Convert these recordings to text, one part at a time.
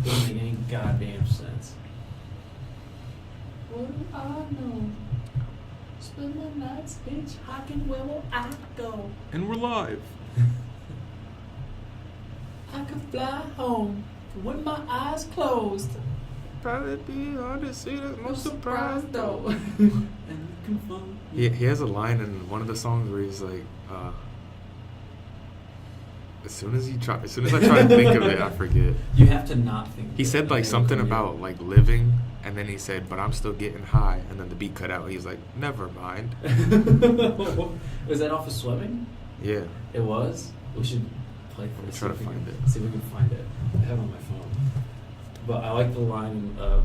Doesn't make any goddamn sense. What do I know? Spend the nights hitchhiking, where will I go? And we're live. I could fly home with my eyes closed. Probably be hard to see. That's No surprise though. And confirm. He has a line in one of the songs where he's like, as soon as I try to think of it, I forget. You have to not think. He said like something about like living, and then he said, "But I'm still getting high," and then the beat cut out. He's like, "Never mind." Was that off of Swimming? Yeah. It was. We should play for this. Try to find it. See if we can find it. I have it on my phone. But I like the line in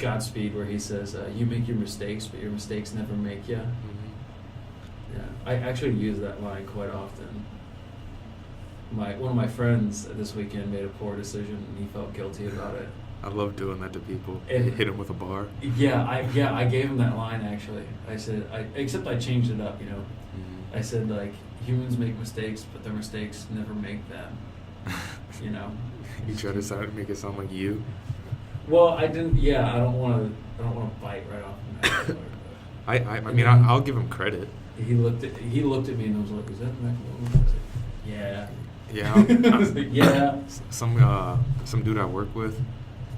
Godspeed where he says, "You make your mistakes, but your mistakes never make you." Mm-hmm. Yeah, I actually use that line quite often. One of my friends this weekend made a poor decision, and he felt guilty about it. I love doing that to people. And- Hit him with a bar. I gave him that line actually. I said, except I changed it up, you know. Mm-hmm. I said like, humans make mistakes, but their mistakes never make them. You know. You try to make it sound like you. Well, I didn't. Yeah, I don't want to bite right off the bat. I mean, I'll give him credit. He looked at me and was like, "Is that Mac?" I was like, yeah. Yeah. I was like, yeah. Some dude I work with.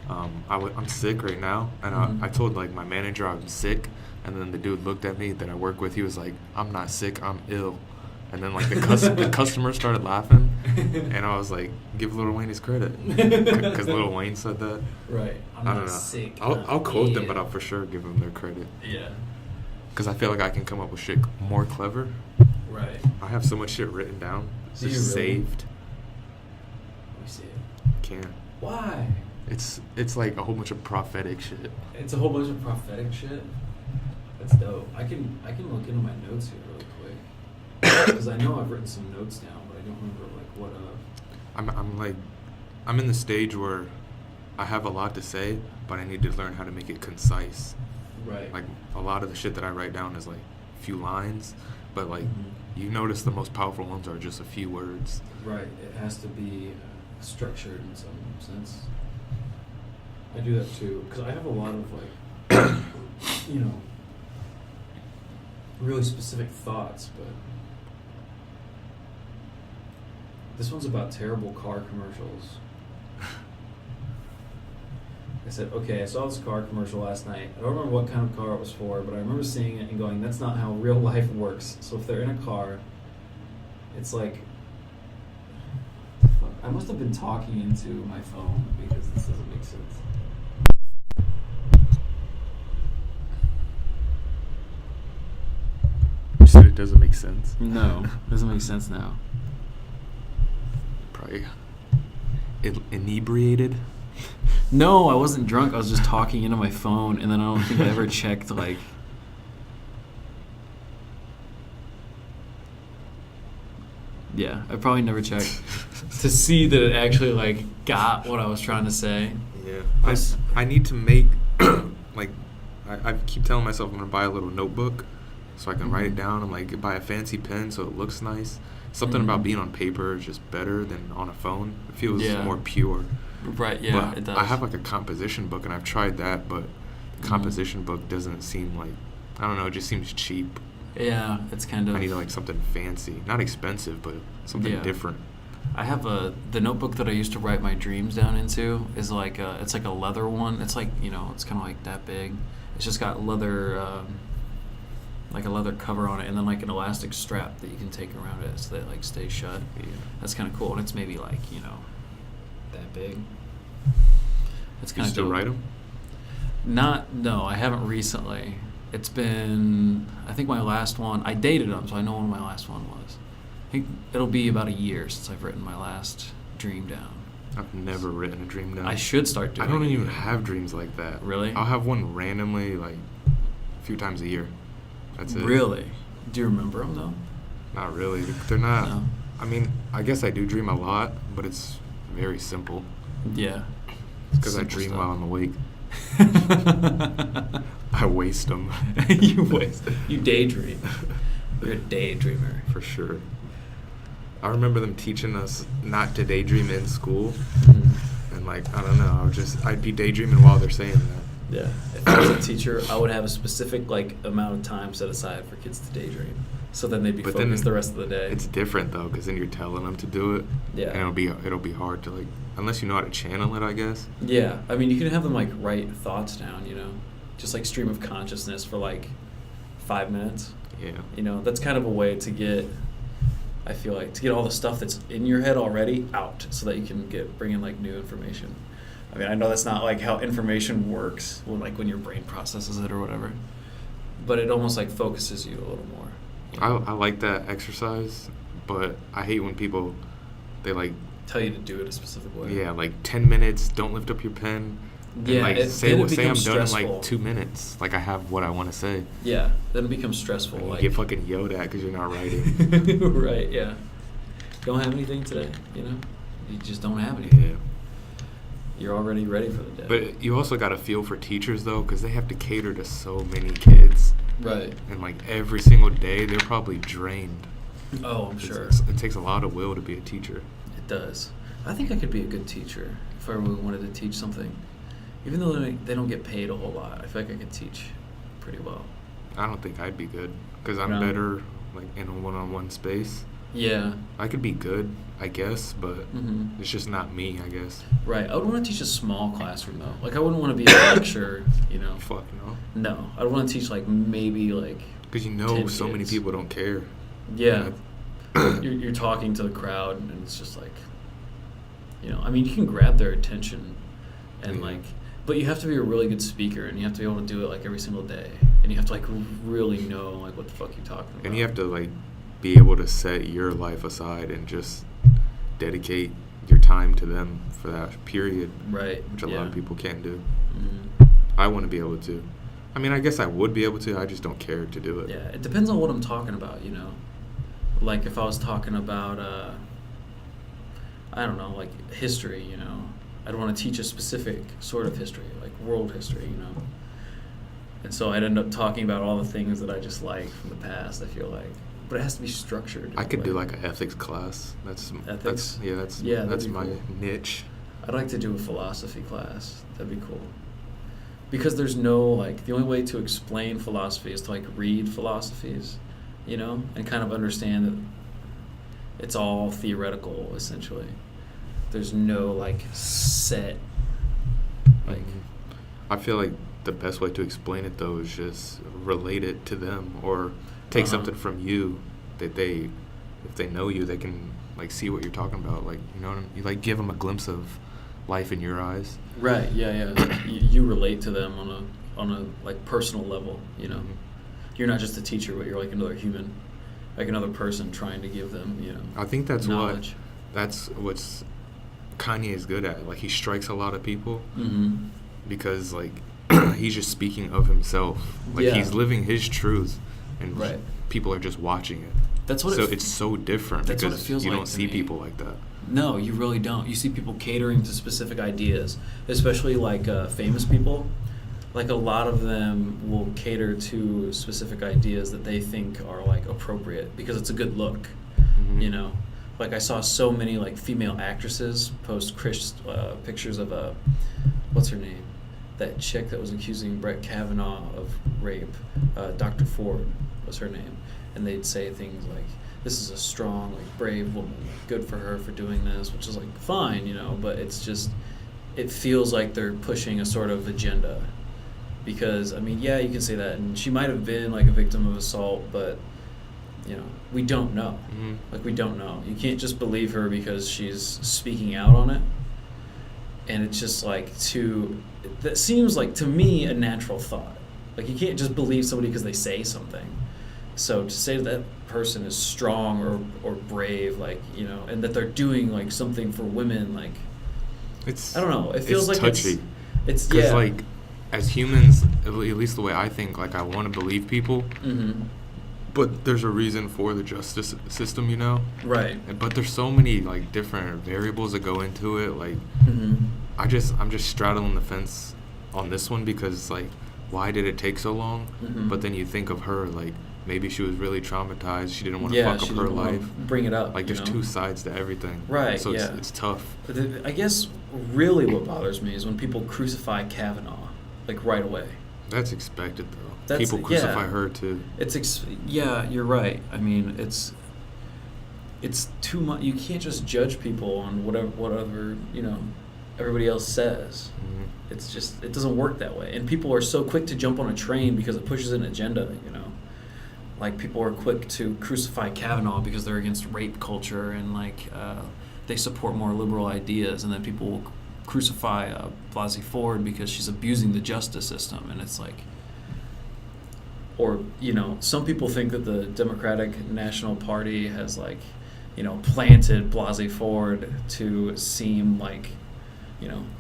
I'm sick right now, and Mhm. I told like my manager I'm sick, and then the dude looked at me that I work with. He was like, "I'm not sick, I'm ill," and then like the customer started laughing, and I was like, "Give Lil Wayne his credit," because Lil Wayne said that. Right. I'm I not don't know. sick. I'll quote them, ill. but I'll for sure give them their credit Yeah. because I feel like I can come up with shit more clever. Right. I have so much shit written down, Do you just really? saved. Let me see it. Can't. Why? It's like a whole bunch of prophetic shit. It's a whole bunch of prophetic shit. That's dope. I can look into my notes here really quick because I know I've written some notes down, but I don't remember like what. I'm in the stage where I have a lot to say, but I need to learn how to make it concise. Right. Like a lot of the shit that I write down is like a few lines, but like Mhm. you notice the most powerful ones are just a few words. Right. It has to be structured in some sense. I do that too because I have a lot of like, you know, really specific thoughts, but this one's about terrible car commercials. I said, okay, I saw this car commercial last night. I don't remember what kind of car it was for, but I remember seeing it and going, that's not how real life works. So if they're in a car, it's like, fuck, I must have been talking into my phone because this doesn't make sense. You said it doesn't make sense. No, it doesn't make sense now. Probably inebriated. No, I wasn't drunk. I was just talking into my phone, and then I don't think I ever checked, like... Yeah, I probably never checked to see that it actually, like, got what I was trying to say. Yeah. I need to make like I keep telling myself I'm gonna buy a little notebook so I can write it down and like buy a fancy pen so it looks nice. Something about being on paper is just better than on a phone. It feels Yeah. more pure. Right, yeah, But it does. I have like a composition book and I've tried that, but the composition book doesn't seem like, I don't know, it just seems cheap. Yeah, it's kind of... I need like something fancy, not expensive, but something Yeah. different. I have the notebook that I used to write my dreams down into is like it's like a leather one. It's like, you know, it's kind of like that big. It's just got leather, like a leather cover on it, and then like an elastic strap that you can take around it so that it like stays shut. Yeah. That's kind of cool, and it's maybe like, you know, that big. It's You kind of still write them? No, I haven't recently. It's been, I think my last one, I dated them, so I know when my last one was. I think it'll be about a year since I've written my last dream down. I've never written a dream down. I should start doing I don't it. even have dreams like that. Really? I'll have one randomly, like, a few times a year. That's it. Really? Do you remember them, though? Not really. They're not. No. I mean, I guess I do dream a lot, but it's very simple. Yeah. It's because I Simple dream stuff. while I'm awake. I waste them. You daydream. You're a daydreamer. For sure. I remember them teaching us not to daydream in school. Mm-hmm. and like I don't know, I'd be daydreaming while they're saying that. Yeah. If I was a teacher, I would have a specific like amount of time set aside for kids to daydream. So then they'd be But focused then the rest of the day. It's different though, because then you're telling them to do it. Yeah. And it'll be hard to like, unless you know how to channel it, I guess. Yeah. I mean, you can have them like write thoughts down, you know, just like stream of consciousness for like 5 minutes. Yeah. You know, that's kind of a way to get, I feel like, to get all the stuff that's in your head already out so that you can bring in like new information. I mean, I know that's not like how information works when your brain processes it or whatever, but it almost like focuses you a little more. You know? I like that exercise, but I hate when people, they like Tell you to do it a specific way. yeah, like 10 minutes, don't lift up your pen. And Yeah, like say then it I'm becomes done in stressful. like 2 minutes. Like I have what I want to say. Yeah, then it becomes stressful. And you Like get fucking yelled at because you're not writing. right, yeah. Don't have anything today, you know? You just don't have anything. Yeah. You're already ready for the day. But you also got to feel for teachers though, because they have to cater to so many kids. right. And like every single day, they're probably drained. Oh, I'm sure. It takes a lot of will to be a teacher. It does. I think I could be a good teacher if I really wanted to teach something. Even though they don't get paid a whole lot, I feel like I could teach pretty well. I don't think I'd be good because I'm No. better like in a one-on-one space. Yeah. I could be good, I guess, but hmm it's just not me, I guess. Right. I would want to teach a small classroom though. Like I wouldn't want to be a lecturer, you know. Fuck no. No, I'd want to teach like maybe like Because you know 10 so many kids. people don't care. Yeah. you're talking to the crowd and it's just like, you know, I mean you can grab their attention and Yeah. like, but you have to be a really good speaker and you have to be able to do it like every single day and you have to like really know like what the fuck you're talking about. And you have to like be able to set your life aside and just dedicate your time to them for that period, right, which a lot of people can't do. Mhm. I want to be able to. I mean, I guess I would be able to. I just don't care to do it. Yeah, it depends on what I'm talking about, you know. Like if I was talking about, I don't know, like history, you know, I'd want to teach a specific sort of history, like world history, you know. And so I'd end up talking about all the things that I just like from the past, I feel like. But it has to be structured. I could do like an ethics class. Ethics? That's that'd be my cool. niche. I'd like to do a philosophy class. That'd be cool. Because there's no, like, the only way to explain philosophy is to, like, read philosophies, you know, and kind of understand that it's all theoretical, essentially. There's no, like, set, like... I feel like the best way to explain it, though, is just relate it to them or take something from you that they, if they know you, they can, like, see what you're talking about. Like, you know what I mean? You, like, give them a glimpse of life in your eyes. Right, yeah. You relate to them on a like personal level, you know. Mm-hmm. You're not just a teacher, but you're like another human, like another person trying to give them, you know. I think that's knowledge. what's Kanye is good at. Like he strikes a lot of people Mm-hmm. because like he's just speaking of himself. Like Yeah. he's living his truth, and Right. people are just watching it. That's what so it it's so different that's what because it feels you like don't to see me. people like that. No, you really don't. You see people catering to specific ideas, especially like famous people. Like a lot of them will cater to specific ideas that they think are like appropriate because it's a good look, Mhm. you know. Like I saw so many like female actresses post pictures of what's her name, that chick that was accusing Brett Kavanaugh of rape, Dr. Ford was her name, and they'd say things like, this is a strong, like, brave woman, like, good for her for doing this, which is, like, fine, you know, but it's just, it feels like they're pushing a sort of agenda. Because, I mean, yeah, you can say that, and she might have been, like, a victim of assault, but, you know, we don't know. Mhm. Like, we don't know. You can't just believe her because she's speaking out on it. And it's just, like, that seems like, to me, a natural thought. Like, you can't just believe somebody because they say something. So to say that person is strong or brave, like, you know, and that they're doing like something for women, like, It's I don't know. It feels it's like touchy. it's Because yeah. like as humans, at least the way I think, like I want to believe people, Mm-hmm. but there's a reason for the justice system, you know. Right. But there's so many like different variables that go into it. Like Mm-hmm. I'm just straddling the fence on this one because like why did it take so long? Mhm. But then you think of her like maybe she was really traumatized. She didn't want to Yeah, fuck she up her didn't wanna life. bring it up. Like, you there's know? two sides to everything. Right, So yeah. it's tough. But I guess really what bothers me is when people crucify Kavanaugh, like right away. That's expected, though. That's- People crucify yeah. her, too. Yeah, you're right. I mean, it's too much. You can't just judge people on whatever everybody else says. Mhm. It's just, it doesn't work that way. And people are so quick to jump on a train because it pushes an agenda. Like people are quick to crucify Kavanaugh because they're against rape culture and like they support more liberal ideas, and then people will crucify Blasey Ford because she's abusing the justice system, and it's like, or some people think that the Democratic National Party has like planted Blasey Ford to seem like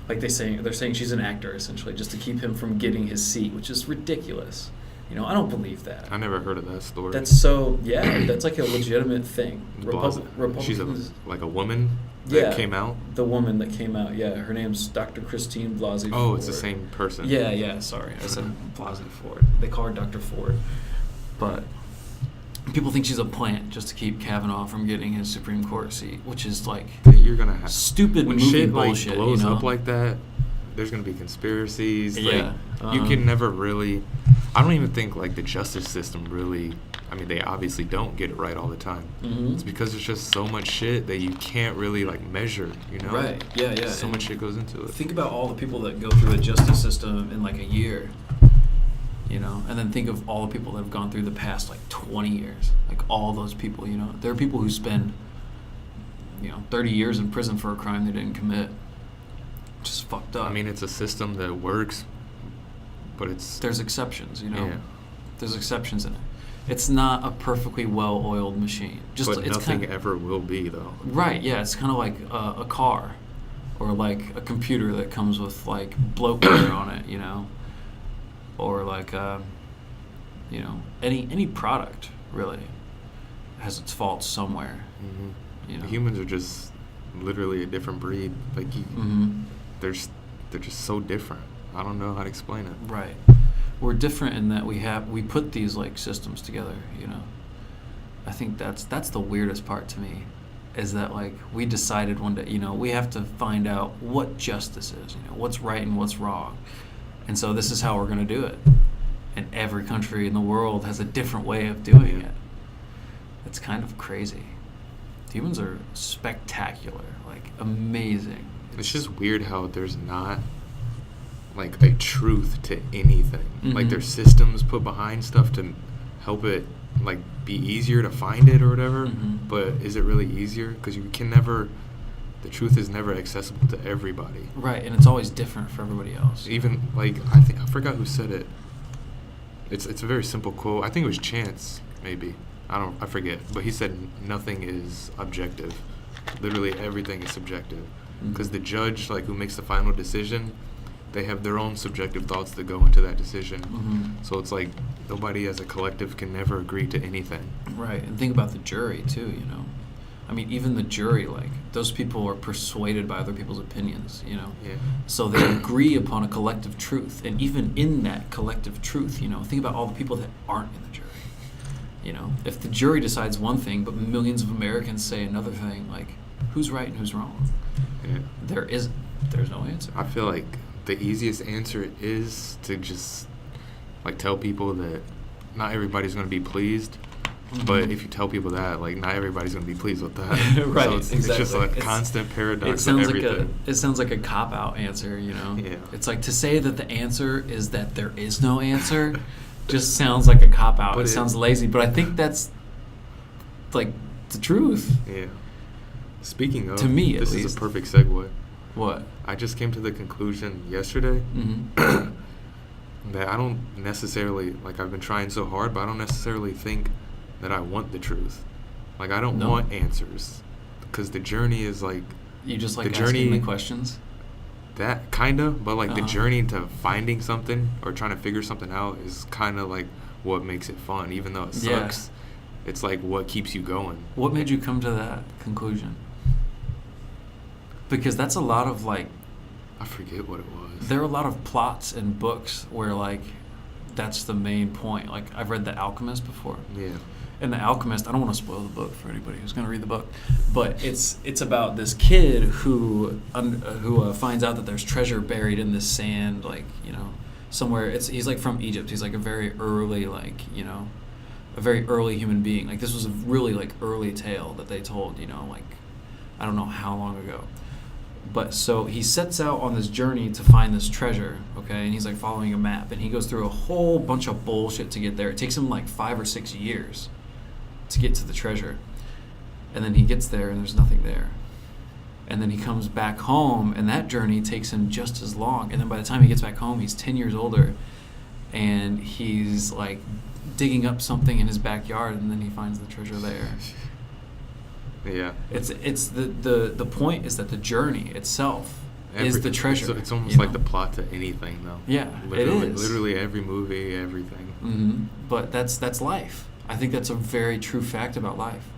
like they're saying she's an actor essentially just to keep him from getting his seat, which is ridiculous. I don't believe that. I never heard of that story. That's that's like a legitimate thing. Republicans. She's like a woman that came out? The woman that came out, yeah. Her name's Dr. Christine Blasey Ford. Oh, it's the same person. Yeah, sorry. I said Blasey Ford. They call her Dr. Ford. But people think she's a plant just to keep Kavanaugh from getting his Supreme Court seat, which is like You're gonna have stupid when movie shit bullshit. like blows up like that. There's gonna be conspiracies. Yeah. Like, you can never really. I don't even think like the justice system really. I mean, they obviously don't get it right all the time. Mhm. It's because there's just so much shit that you can't really like measure. Right. Yeah. So much shit goes into it. Think about all the people that go through the justice system in like a year, and then think of all the people that have gone through the past like 20 years. Like all those people, there are people who spend, 30 years in prison for a crime they didn't commit. Just fucked up. I mean, it's a system that works, but there's exceptions, Yeah. There's exceptions in it. It's not a perfectly well-oiled machine. Just but it's nothing kinda, ever will be though. right. Yeah, it's kind of like a car, or like a computer that comes with like bloatware on it, or like any product really has its faults somewhere. Mm-hmm. Humans are just literally a different breed. Like they're just so different. I don't know how to explain it. Right. We're different in that we put these like systems together, I think that's the weirdest part to me, is that like we decided one day, we have to find out what justice is, what's right and what's wrong. And so this is how we're going to do it. And every country in the world has a different way of doing it. It's kind of crazy. Humans are spectacular, like amazing. It's just weird how there's not like a truth to anything. Like there's systems put behind stuff to help it like be easier to find it or whatever. But is it really easier? Because you can never. The truth is never accessible to everybody. Right, and it's always different for everybody else. Even like I forgot who said it. It's a very simple quote. I think it was Chance, maybe. I forget. But he said nothing is objective. Literally everything is subjective. Because the judge, like who makes the final decision, they have their own subjective thoughts that go into that decision. So it's like nobody as a collective can never agree to anything. Right, and think about the jury too, I mean, even the jury, like, those people are persuaded by other people's opinions, Yeah. So they agree upon a collective truth. And even in that collective truth, think about all the people that aren't in the jury. If the jury decides one thing, but millions of Americans say another thing, like, who's right and who's wrong? Yeah. There's no answer. I feel like the easiest answer is to just like tell people that not everybody's going to be pleased. But if you tell people that, like, not everybody's going to be pleased with that. Right, so it's just a constant paradox of everything. It sounds like a cop-out answer, Yeah. It's like to say that the answer is that there is no answer just sounds like a cop-out. But it sounds lazy, but I think that's, like, the truth. Yeah. Speaking of, To me, at this least. is a perfect segue. What? I just came to the conclusion yesterday that I don't necessarily, like, I've been trying so hard, but I don't necessarily think that I want the truth. Like, I don't want answers. Because the journey is, like... You just like the asking journey, the questions? That, kind of. But, like, the journey to finding something or trying to figure something out is kind of, like, what makes it fun. Even though it sucks, it's, like, what keeps you going. What made you come to that conclusion? Because that's a lot of, like... I forget what it was. There are a lot of plots in books where, like, that's the main point. Like, I've read The Alchemist before. Yeah. And The Alchemist, I don't want to spoil the book for anybody who's going to read the book, but it's about this kid who finds out that there's treasure buried in this sand, like, you know, somewhere. He's like from Egypt. He's like a very early, like, you know, a very early human being. Like, this was a really, like, early tale that they told, you know, like, I don't know how long ago. But so he sets out on this journey to find this treasure, okay? And he's like following a map, and he goes through a whole bunch of bullshit to get there. It takes him like 5 or 6 years to get to the treasure. And then he gets there and there's nothing there. And then he comes back home, and that journey takes him just as long. And then by the time he gets back home, he's 10 years older, and he's like digging up something in his backyard, and then he finds the treasure there. Yeah. It's the point is that the journey itself is the treasure. It's almost like the plot to anything, though. Yeah, literally, it is. Literally every movie, everything. Mm-hmm. But that's life. I think that's a very true fact about life.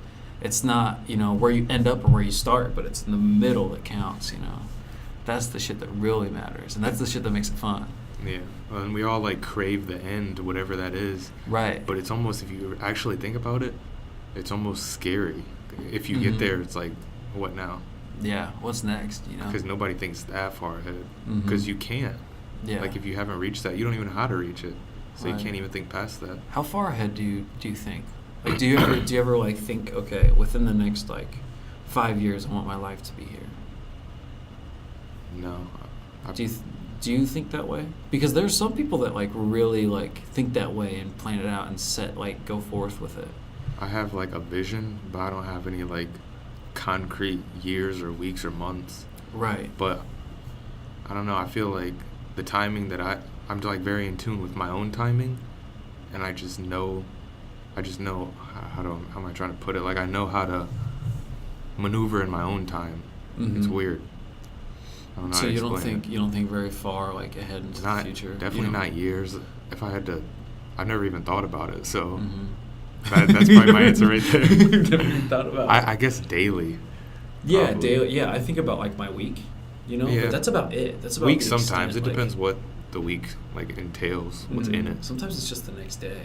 It's not, you know, where you end up or where you start, but it's in the middle that counts, you know. That's the shit that really matters, and that's the shit that makes it fun. Yeah. And we all, like, crave the end, whatever that is. Right. But it's almost, if you actually think about it, it's almost scary. If you get there, it's like, what now? Yeah, what's next, you know? Because nobody thinks that far ahead. Mhm. Because you can't. Yeah. Like, if you haven't reached that, you don't even know how to reach it. So Right. you can't even think past that. How far ahead do you think? Like, do you ever like think, okay, within the next like 5 years, I want my life to be here? No. Do you think that way? Because there's some people that like really like think that way and plan it out and go forth with it. I have, like, a vision, but I don't have any, like, concrete years or weeks or months. Right. But I don't know. I feel like the timing that I'm like very in tune with my own timing, and I just know how am I trying to put it? Like, I know how to maneuver in my own time. Mm-hmm. It's weird. I don't know. So how to you don't think very far like ahead into the future. Definitely not years. If I had to, I've never even thought about it. So Mm-hmm. that's probably my answer right there. You've never even thought about it. I guess daily. Yeah, probably. daily. Yeah, I think about like my week. You know, Yeah. but that's about it. That's about Weeks the sometimes. extent, It depends what the week like entails. What's in it. Sometimes it's just the next day.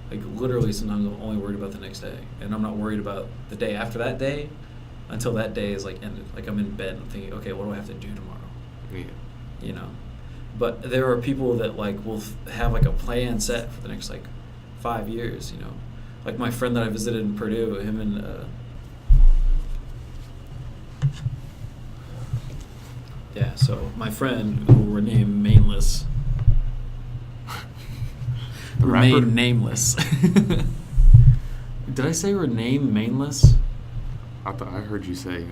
Like literally, sometimes I'm only worried about the next day, and I'm not worried about the day after that day until that day is like ended. Like I'm in bed and I'm thinking, okay, what do I have to do tomorrow? Yeah. You know, but there are people that like will have like a plan set for the next like 5 years. You know, like my friend that I visited in Purdue, him and yeah. So my friend, who will remain nameless. The rapper? Remain nameless. Did I say remain mainless? I heard you say.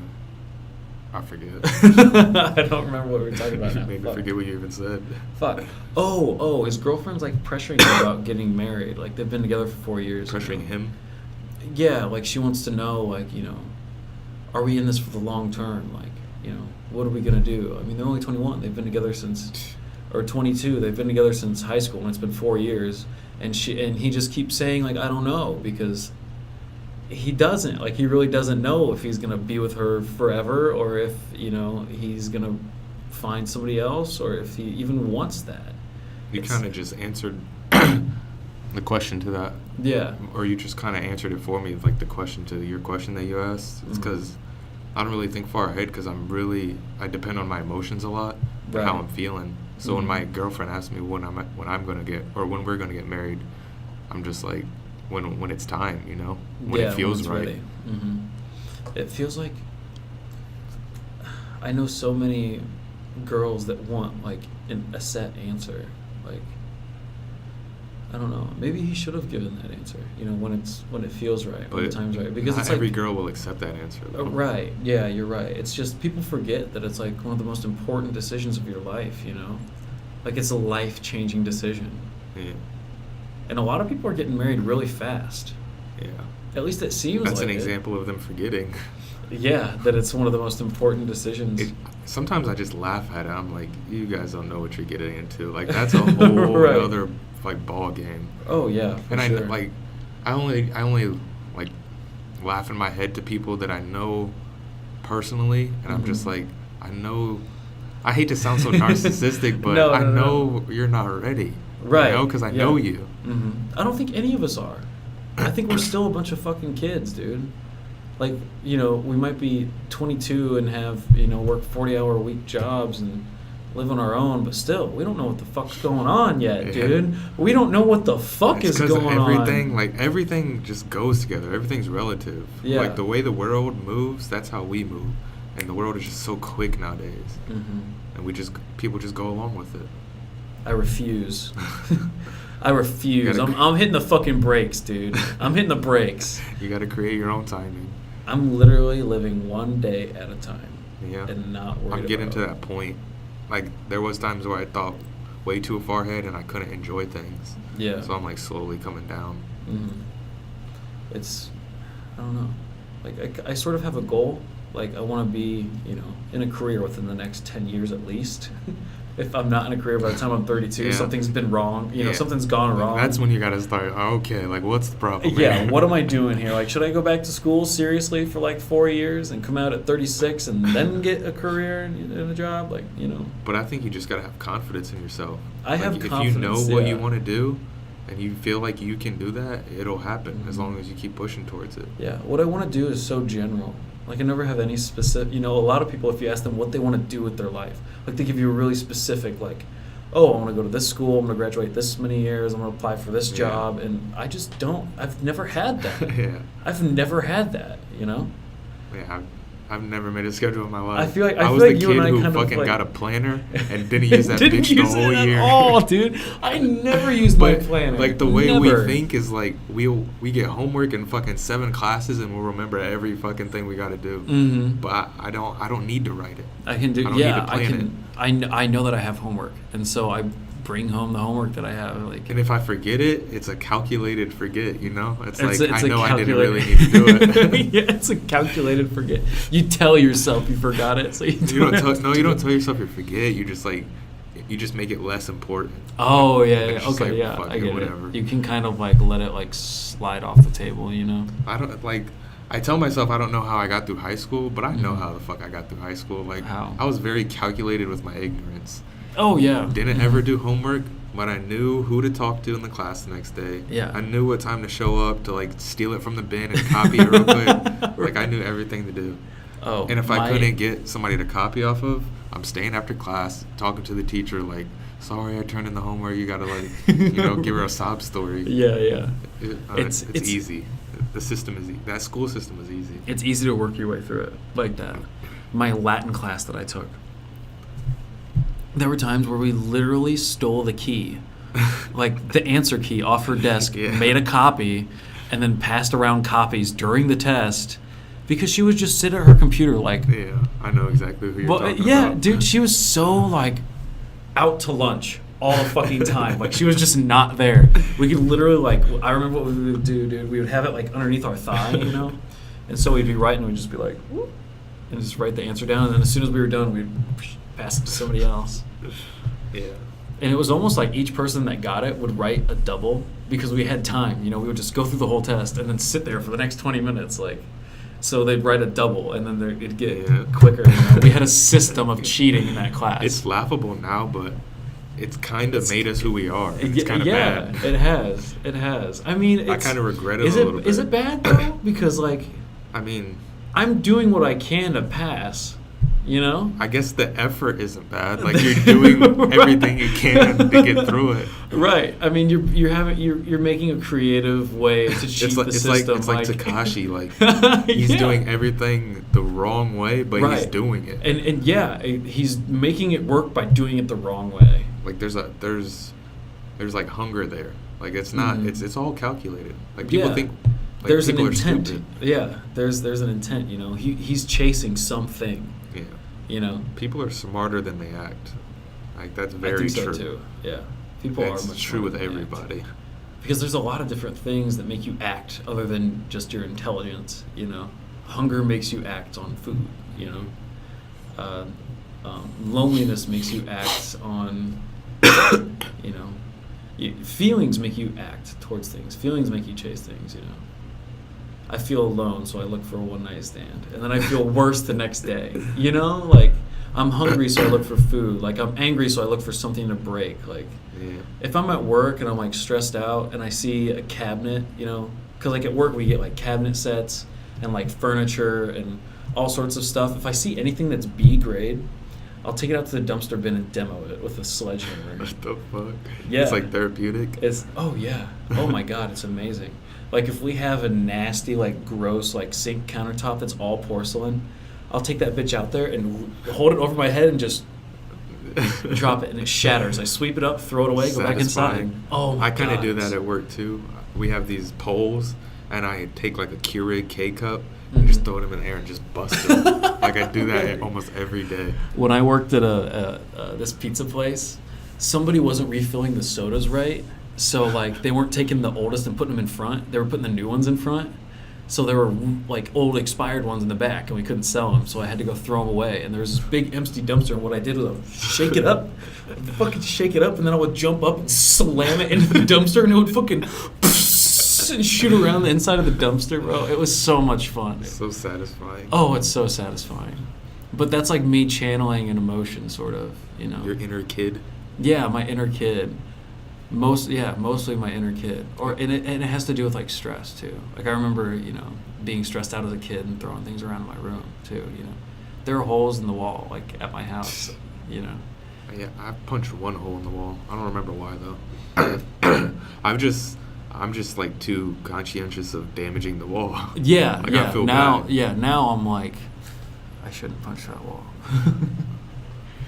I forget. I don't remember what we were talking about now. Made me forget what you even said. Fuck. Oh, his girlfriend's like pressuring him about getting married. Like they've been together for 4 years. Pressuring him? Yeah, like she wants to know, like, you know, are we in this for the long term? Like, you know, what are we gonna do? I mean, they're only 21. They've been together since, or 22. They've been together since high school, and it's been 4 years. And he just keeps saying like, I don't know, because he doesn't. Like, he really doesn't know if he's gonna be with her forever, or if, you know, he's gonna find somebody else, or if he even wants that. You kind of just answered the question to that. Yeah. Or you just kind of answered it for me, like the question to your question that you asked. It's because I don't really think far ahead, because I depend on my emotions a lot, Right. and how I'm feeling. So when my girlfriend asks me when we're gonna get married, I'm just like, when it's time, you know, when it feels right. Mm-hmm. It feels like I know so many girls that want like a set answer. Like, I don't know. Maybe he should have given that answer. You know, when it feels right, when the time's right. Because not it's every like, girl will accept that answer, though. Right. Yeah, you're right. It's just people forget that it's like one of the most important decisions of your life. You know, like it's a life-changing decision. Yeah. And a lot of people are getting married really fast. Yeah. At least it seems That's like an it. example of them forgetting. Yeah, that it's one of the most important decisions. Sometimes I just laugh at it. I'm like, you guys don't know what you're getting into. Like, that's a whole Right. other like ball game. Oh yeah, for And sure. I only like laugh in my head to people that I know personally, and I'm just like, I know. I hate to sound so narcissistic, but No, I no, know you're not ready. Right. Because I know you. I don't think any of us are. I think we're still a bunch of fucking kids, dude. Like, we might be 22 and have, work 40-hour-a-week jobs and live on our own, but still, we don't know what the fuck's going on yet, dude. We don't know what the fuck is going everything, on. Like, everything just goes together. Everything's relative. Yeah. Like, the way the world moves, that's how we move. And the world is just so quick nowadays. And people just go along with it. I refuse. I refuse. I'm hitting the fucking brakes, dude. I'm hitting the brakes. You got to create your own timing. I'm literally living one day at a time. Yeah. And not worried I'm getting about to that point. Like, there was times where I thought way too far ahead and I couldn't enjoy things. Yeah. So I'm, like, slowly coming down. It's, I don't know. Like, I sort of have a goal. Like, I want to be, in a career within the next 10 years at least. If I'm not in a career by the time I'm 32, something's been wrong. Something's gone wrong. That's when you got to start, okay, like, what's the problem? Yeah, what am I doing here? Like, should I go back to school seriously for, like, 4 years and come out at 36 and then get a career and a job? Like, But I think you just got to have confidence in yourself. I have confidence, if you know what you want to do and you feel like you can do that, it'll happen as long as you keep pushing towards it. Yeah, what I want to do is so general. Like, I never have any specific, a lot of people, if you ask them what they want to do with their life, like, they give you a really specific, like, oh, I want to go to this school, I'm going to graduate this many years, I'm going to apply for this job, and I just don't. I've never had that. I've never had that, Yeah, I've never made a schedule in my life. I feel like I was like the you kid and I who kind fucking of got a planner and didn't use that didn't bitch use the whole it year. At all, dude. I never used my planner. Like, the way never. we think is like we get homework in fucking 7 classes and we'll remember every fucking thing we got to do. But I don't need to write it. I can do. I don't need to plan it. I know that I have homework, and so I bring home the homework that I have. Like, and if I forget it, it's a calculated forget. It's like I know I didn't really need to do it. Yeah, it's a calculated forget. You tell yourself you forgot it, so you don't tell yourself you forget. You just make it less important. Oh yeah, okay, like, yeah, I get whatever. it. You can kind of like let it like slide off the table, I don't like. I tell myself I don't know how I got through high school, but I know how the fuck I got through high school. Like, how? I was very calculated with my ignorance. Oh yeah. Didn't ever do homework, but I knew who to talk to in the class the next day. Yeah. I knew what time to show up to like steal it from the bin and copy it real quick. Like, I knew everything to do. Oh. And if I couldn't get somebody to copy off of, I'm staying after class, talking to the teacher like, sorry, I turned in the homework. You gotta like, give her a sob story. Yeah. It's easy. The system is that school system is easy. It's easy to work your way through it like that. My Latin class that I took, there were times where we literally stole the key, like the answer key off her desk, made a copy, and then passed around copies during the test because she would just sit at her computer like. Yeah, I know exactly who you're talking about. Yeah, dude, she was so like out to lunch all the fucking time. Like, she was just not there. We could literally like, I remember what we would do, dude. We would have it like underneath our thigh, and so we'd be writing, we'd just be like, whoop, and just write the answer down, and then as soon as we were done, we'd pass it to somebody else. Yeah. And it was almost like each person that got it would write a double because we had time. We would just go through the whole test and then sit there for the next 20 minutes, like. So they'd write a double, and then it'd get quicker. We had a system of cheating in that class. It's laughable now, but it's kind of made us who we are. It's kind of bad. It has. I mean, I kind of regret it a little bit. Is it bad, though? Because, like, I mean, I'm doing what I can to pass, I guess the effort isn't bad. Like, you're doing everything you can to get through it. Right. I mean, you're making a creative way to cheat the system. It's like Takashi. Like, he's doing everything the wrong way, but he's doing it. And he's making it work by doing it the wrong way. Like, there's like hunger there. Like, it's not. It's all calculated. Like, people think. Like, there's people an intent. Are stupid. Yeah. There's an intent. He's chasing something. Yeah. People are smarter than they act. Like, that's very true. I think so too. Yeah. People are much true with smarter than they everybody. act. Because there's a lot of different things that make you act other than just your intelligence. Hunger makes you act on food. Loneliness makes you act on. Feelings make you act towards things. Feelings make you chase things. I feel alone, so I look for a one-night stand, and then I feel worse the next day. Like, I'm hungry, so I look for food. Like, I'm angry, so I look for something to break. Like, Yeah. if I'm at work and I'm, like, stressed out and I see a cabinet, you know, because, like, at work we get, like, cabinet sets and, like, furniture and all sorts of stuff. If I see anything that's B grade, I'll take it out to the dumpster bin and demo it with a sledgehammer. What the fuck? Yeah. It's like therapeutic. Oh yeah. Oh my God, it's amazing. Like if we have a nasty, like gross, like sink countertop that's all porcelain, I'll take that bitch out there and hold it over my head and just drop it, and it shatters. I sweep it up, throw it away, go back inside. Satisfying. Oh my I kind of God, do that at work too. We have these poles, and I take like a Keurig K cup and just throw them in the air and just bust them. Like I do that almost every day. When I worked at this pizza place, somebody wasn't refilling the sodas right. So like they weren't taking the oldest and putting them in front. They were putting the new ones in front. So there were like old expired ones in the back, and we couldn't sell them. So I had to go throw them away. And there was this big empty dumpster. And what I did was I'd shake it up, and then I would jump up and slam it into the dumpster, and it would fucking and shoot around the inside of the dumpster, bro. It was so much fun. It's so satisfying. Oh, it's so satisfying. But that's like me channeling an emotion, sort of, you know. Your inner kid. Yeah, my inner kid. Mostly my inner kid. And it has to do with like stress too. Like I remember, you know, being stressed out as a kid and throwing things around in my room too, you know. There are holes in the wall, like at my house, you know. Yeah, I punched one hole in the wall. I don't remember why though. I'm just like too conscientious of damaging the wall. Yeah, like, yeah. I feel now, bad. yeah. Now I'm like, I shouldn't punch that wall.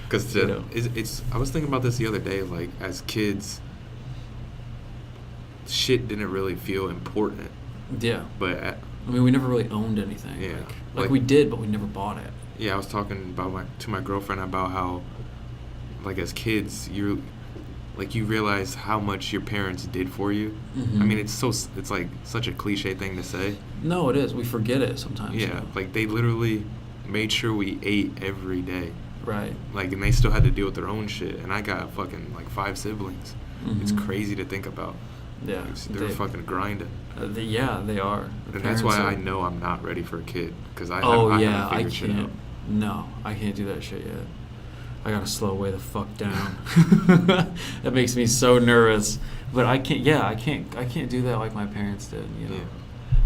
Because You know. it's. I was thinking about this the other day. Like as kids, shit didn't really feel important. Yeah. But I mean, we never really owned anything. Yeah. Like we did, but we never bought it. yeah, I was talking about to my girlfriend about how, like as kids, you realize how much your parents did for you. Mhm. I mean, it's like such a cliche thing to say. No, it is. We forget it sometimes. you Yeah, know. like they literally made sure we ate every day. Right. Like, and they still had to deal with their own shit. And I got fucking like 5 siblings. It's Mhm. crazy to think about. Yeah. They're fucking grinding. Yeah, they are. The And that's why parents I are- know I'm not ready for a kid. Because I Oh haven't yeah, I figured shit can't. out. No, I can't do that shit yet. I gotta slow way the fuck down. That makes me so nervous. But I can't. Yeah, I can't do that like my parents did. You know, Yeah.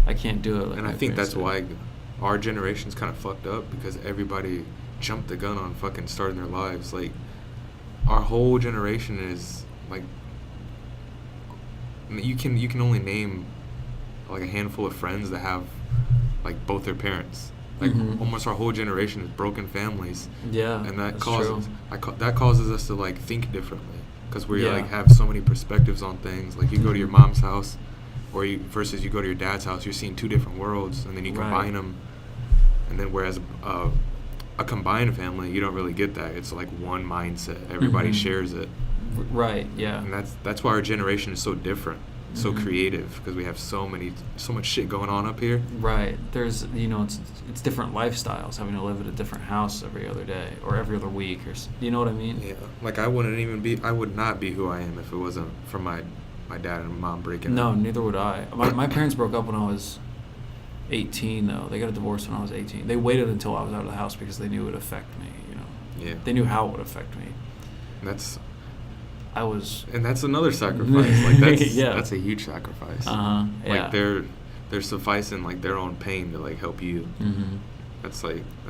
I can't do it. Like And my I think parents that's did. why our generation's kind of fucked up, because everybody jumped the gun on fucking starting their lives. Like, our whole generation is like, you can only name like a handful of friends that have like both their parents. Like Mhm. almost our whole generation is broken families, Yeah, and that that's causes true. that causes us to like think differently, because we Yeah. like have so many perspectives on things. Like you go to your mom's house, or versus you go to your dad's house, you're seeing two different worlds, and then you Right. combine them, and then whereas a combined family, you don't really get that. It's like one mindset. Everybody Mhm. shares it, Right. Yeah. and that's why our generation is so different, so Mhm. creative, because we have so much shit going on up here. Right. There's, you know, it's different lifestyles, having to live at a different house every other day or every other week, you know what I mean? Yeah, like I would not be who I am if it wasn't for my dad and mom breaking No, up. neither would I. My parents broke up when I was 18, though. They got a divorce when I was 18. They waited until I was out of the house because they knew it would affect me, you know. Yeah. They knew how it would affect me. That's another sacrifice. Like Yeah. that's a huge sacrifice. Uh-huh. Yeah. Like they're sufficing like their own pain to like help you. Mhm. That's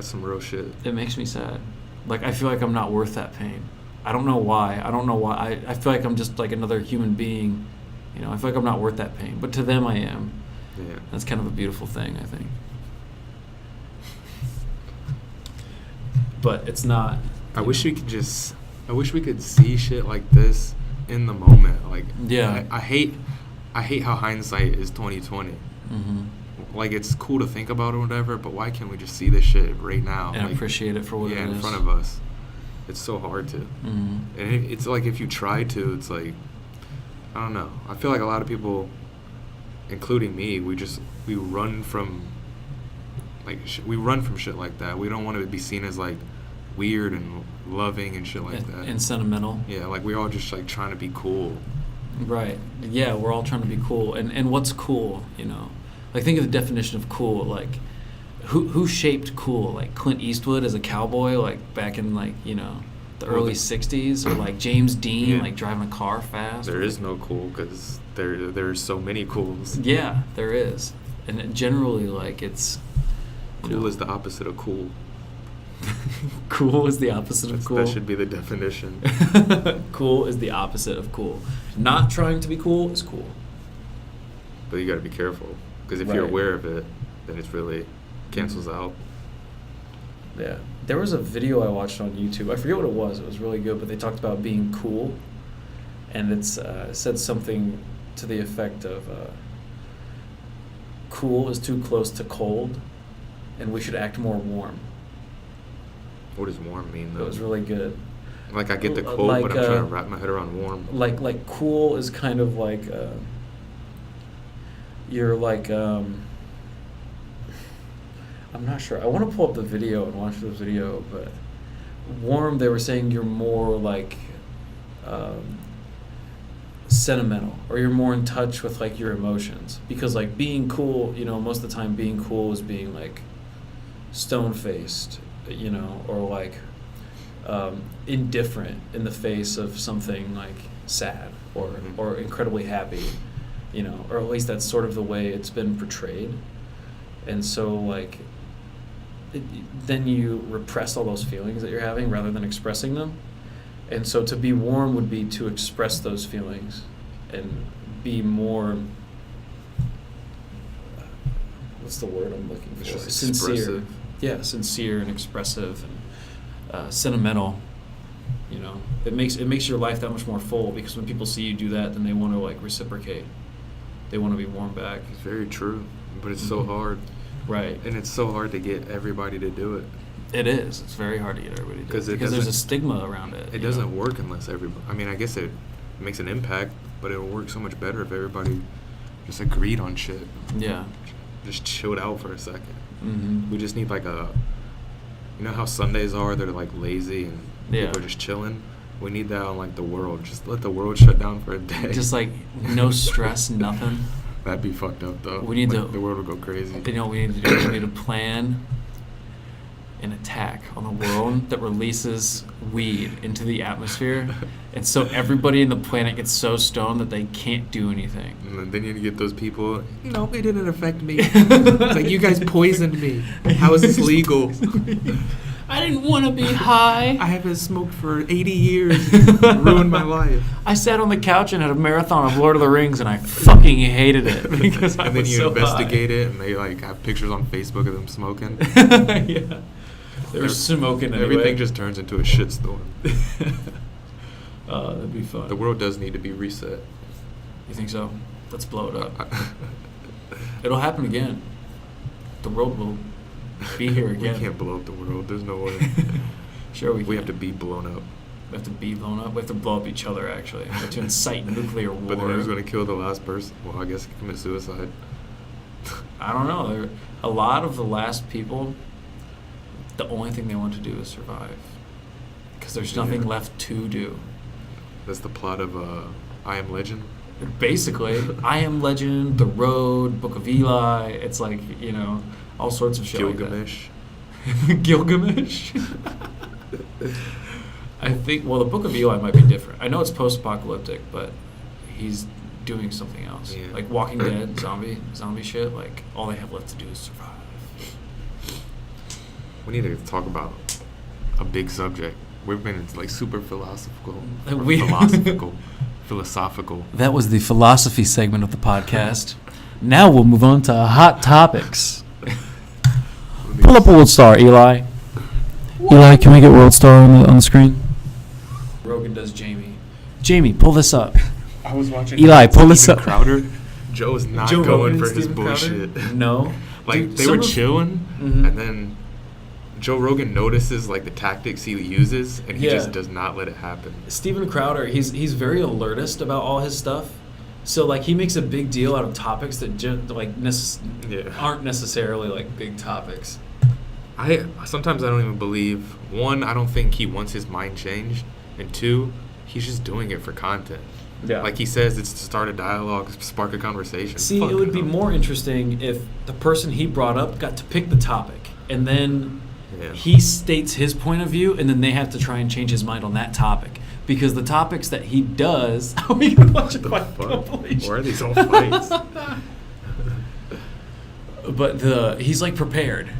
some real shit. It makes me sad. Like, I feel like I'm not worth that pain. I don't know why. I feel like I'm just like another human being. You know, I feel like I'm not worth that pain. But to them, I am. Yeah. That's kind of a beautiful thing, I think. But it's not. I wish we could see shit like this in the moment. Like, Yeah. I hate how hindsight is 2020. Mm-hmm. Like, it's cool to think about or whatever, but why can't we just see this shit right now? And Like, appreciate it for what it is. in front of us. It's so hard to. Mm-hmm. And it's like if you try to, it's like, I don't know. I feel like a lot of people, including me, we run from shit like that. We don't want to be seen as like weird and loving and shit like that. And sentimental. Yeah, like we're all just like trying to be cool. Right. Yeah, we're all trying to be cool. And what's cool, you know? Like, think of the definition of cool. Like, who shaped cool? Like Clint Eastwood as a cowboy, like back in like the early '60s, or like James Dean, like driving a car fast. There is no cool because there's so many cools. Yeah, there is, and generally like it's cool is the opposite of cool. Cool is the opposite of cool. That should be the definition. Cool is the opposite of cool. Not trying to be cool is cool. But you got to be careful because if you're aware of it, then it's really cancels out. Yeah. There was a video I watched on YouTube. I forget what it was. It was really good, but they talked about being cool, and it said something to the effect of cool is too close to cold, and we should act more warm. What does warm mean, though? It was really good. Like, I get the cold, but I'm trying to wrap my head around warm. Like cool is kind of like you're like I'm not sure. I want to pull up the video and watch the video, but warm, they were saying you're more like sentimental, or you're more in touch with like your emotions, because like being cool, most of the time being cool is being like stone-faced, or like indifferent in the face of something like sad or incredibly happy, or at least that's sort of the way it's been portrayed. And so like then you repress all those feelings that you're having rather than expressing them. And so to be warm would be to express those feelings and be more, what's the word I'm looking for? Just sincere. expressive. Yeah, sincere and expressive and sentimental. It makes your life that much more full, because when people see you do that, then they want to like reciprocate. They want to be warm back. It's very true, but it's so hard. Right. And it's so hard to get everybody to do it. It is. It's very hard to get everybody to do it, because there's a stigma around it. It doesn't work unless everybody... I mean, I guess it makes an impact, but it'll work so much better if everybody just agreed on shit. Yeah. Just chilled out for a second. Mm-hmm. We just need like a... You know how Sundays are? They're like lazy and people are just chilling? We need that on like the world. Just let the world shut down for a day. Just like no stress, nothing. That'd be fucked up, though. We need the world would go crazy. You know what we need to do? We need to plan an attack on the world that releases weed into the atmosphere, and so everybody in the planet gets so stoned that they can't do anything. And then you need to get those people, no, it didn't affect me. It's like, you guys poisoned me. How is this legal? I didn't want to be high. I haven't smoked for 80 years. Ruined my life. I sat on the couch and had a marathon of Lord of the Rings, and I fucking hated it because I was so high. And then you investigate it, and they like have pictures on Facebook of them smoking. Yeah. They're smoking anyway. Everything just turns into a shitstorm. That'd be fun. The world does need to be reset. You think so? Let's blow it up. It'll happen again. The world will be here again. We can't blow up the world. There's no way. Sure we can. We have to be blown up. We have to be blown up? We have to blow up each other, actually. We have to incite nuclear war. But then who's going to kill the last person? Well, I guess commit suicide. I don't know. A lot of the last people, the only thing they want to do is survive. Because there's nothing left to do. That's the plot of I Am Legend. Basically, I Am Legend, The Road, Book of Eli. It's like, all sorts of shit Gilgamesh. Like that. Gilgamesh? I think, the Book of Eli might be different. I know it's post-apocalyptic, but he's doing something else. Yeah. Like Walking Dead, zombie shit, like all they have left to do is survive. We need to talk about a big subject. We've been like super philosophical. Philosophical. That was the philosophy segment of the podcast. Now we'll move on to hot topics. Pull up World Star, Eli. Eli, can we get World Star on the screen? Rogan does Jamie. Jamie, pull this up. I was watching Eli, pull this up. Crowder. Joe is not going Rogan for and his Steven bullshit. Crowder? No. Like, Dude, they were chilling, Mhm. and then Joe Rogan notices like the tactics he uses, and he Yeah. just does not let it happen. Steven Crowder, he's very alertist about all his stuff. So like he makes a big deal out of topics that aren't necessarily like big topics. Sometimes I don't even believe. One, I don't think he wants his mind changed, and two, he's just doing it for content. Yeah. Like he says, it's to start a dialogue, spark a conversation. See, Fuck it would be no. more interesting if the person he brought up got to pick the topic. and then Yeah. he states his point of view, and then they have to try and change his mind on that topic. Because the topics that he does, we can watch a fight compilation. Why are these all fights? But he's like prepared,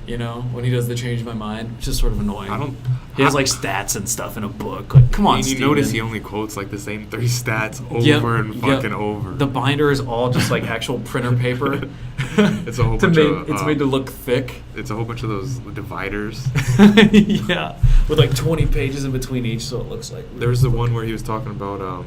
you know, when he does the change my mind, which is sort of annoying. He has like stats and stuff in a book. Like, come on, you Steven. notice he only quotes like the same 3 stats over and fucking over. The binder is all just like actual printer paper. It's a whole bunch of. It's made to look thick. It's a whole bunch of those dividers. Yeah, with like 20 pages in between each, so it looks like. There was the one where he was talking about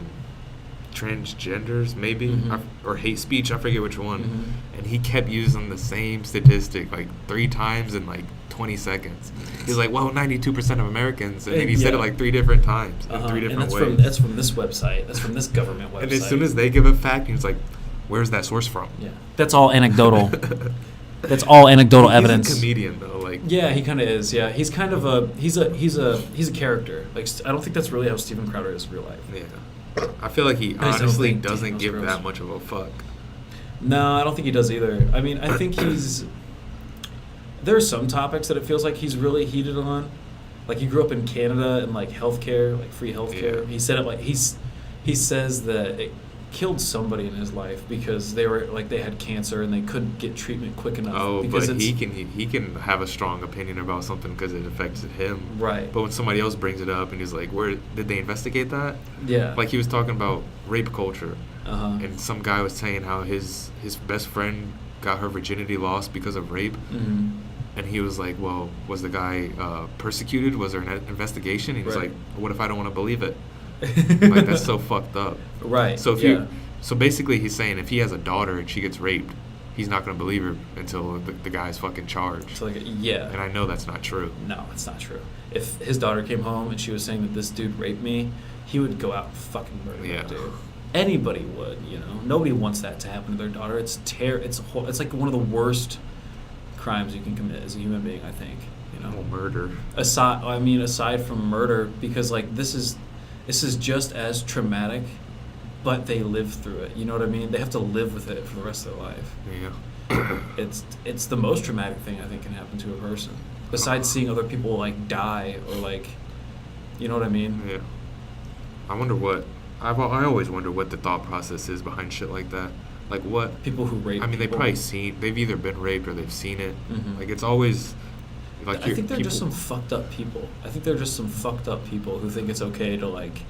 transgenders, maybe, or hate speech. I forget which one. And he kept using the same statistic like 3 times in like 20 seconds. He's like, well, 92% of Americans, and then he said it like 3 different times in 3 different ways. That's from this website. That's from this government website. And as soon as they give a fact, he's like, where's that source from? Yeah, that's all anecdotal. That's all anecdotal evidence. He's a comedian though, like. Yeah, he kind of is. Yeah, he's kind of he's a character. Like, I don't think that's really how Steven Crowder is in real life. Yeah, I feel like he honestly doesn't give that much of a fuck. No, I don't think he does either. I mean, I think he's. There are some topics that it feels like he's really heated on. Like, he grew up in Canada and like healthcare, like free healthcare. Yeah. He said it like he says that it killed somebody in his life because they had cancer and they couldn't get treatment quick enough. Oh, but he can have a strong opinion about something because it affected him. Right. But when somebody else brings it up and he's like, "Where did they investigate that?" Yeah. Like, he was talking about rape culture, and some guy was saying how his best friend got her virginity lost because of rape. And he was like, well, was the guy persecuted? Was there an investigation? And he's like, what if I don't want to believe it? Like, that's so fucked up. Right. So so basically he's saying if he has a daughter and she gets raped, he's not going to believe her until the guy's fucking charged. So yeah. And I know that's not true. No, it's not true. If his daughter came home and she was saying that this dude raped me, he would go out and fucking murder that dude. Anybody would, you know. Nobody wants that to happen to their daughter. It's like one of the worst crimes you can commit as a human being, I think, you know. Well, murder. Aside from murder, because like this is just as traumatic, but they live through it. You know what I mean? They have to live with it for the rest of their life. Yeah. It's the most traumatic thing I think can happen to a person, besides seeing other people like die or like, you know what I mean? Yeah. I always wonder what the thought process is behind shit like that. Like, what people who rape. I mean, they've either been raped or they've seen it. Like, it's always like. I think they're just some fucked up people. I think they're just some fucked up people who think it's okay to like.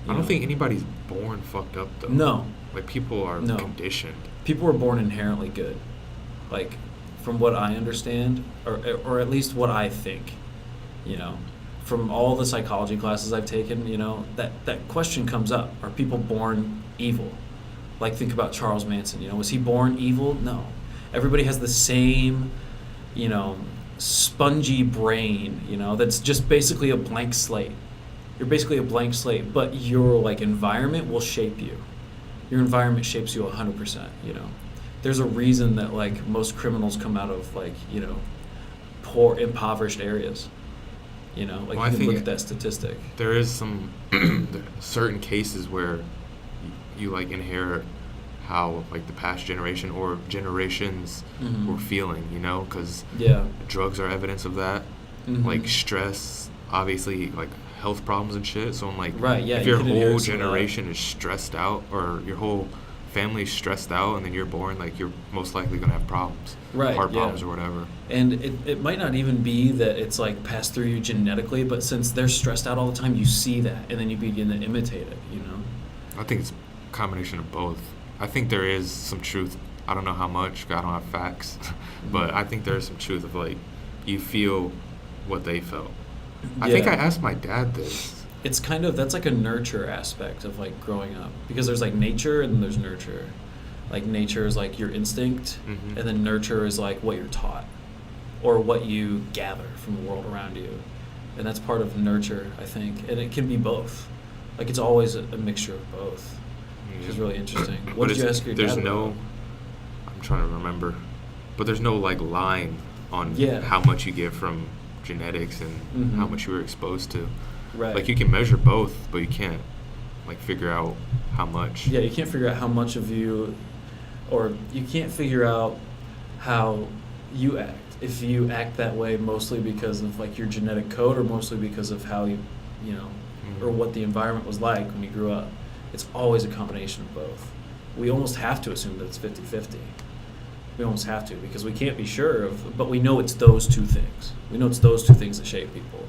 I don't think anybody's born fucked up though. No. Like, people are conditioned. People are born inherently good, like, from what I understand, or at least what I think, you know. From all the psychology classes I've taken, you know, that question comes up: are people born evil? Like, think about Charles Manson, you know, was he born evil? No. Everybody has the same, you know, spongy brain, you know, that's just basically a blank slate. You're basically a blank slate, but your, like, environment will shape you. Your environment shapes you 100%, you know. There's a reason that, like, most criminals come out of, like, you know, poor, impoverished areas. You know, like, you can look at that statistic. There is some certain cases where you like inherit how like the past generation or generations were feeling, you know, because drugs are evidence of that. Like, stress, obviously, like health problems and shit. So I'm like, if your whole generation is stressed out, or your whole family is stressed out, and then you're born, like, you're most likely gonna have problems, heart problems or whatever. And it might not even be that it's like passed through you genetically, but since they're stressed out all the time, you see that, and then you begin to imitate it, you know. I think it's a combination of both. I think there is some truth. I don't know how much, 'cause I don't have facts, but I think there's some truth of, like, you feel what they felt. I think I asked my dad this. It's kind of, that's like a nurture aspect of, like, growing up, because there's like nature and then there's nurture. Like, nature is like your instinct, and then nurture is like what you're taught or what you gather from the world around you, and that's part of nurture, I think. And it can be both. Like, it's always a mixture of both, which is really interesting. What did you ask your dad about? I'm trying to remember, but there's no like line on how much you get from genetics and how much you were exposed to. Right. Like, you can measure both, but you can't like figure out how much. Yeah, you can't figure out how much of you, or you can't figure out how you act. if you act that way mostly because of like your genetic code or mostly because of how you know, or what the environment was like when you grew up. It's always a combination of both. We almost have to assume that it's 50-50. We almost have to, because we can't be sure of, but we know it's those two things. We know it's those two things that shape people.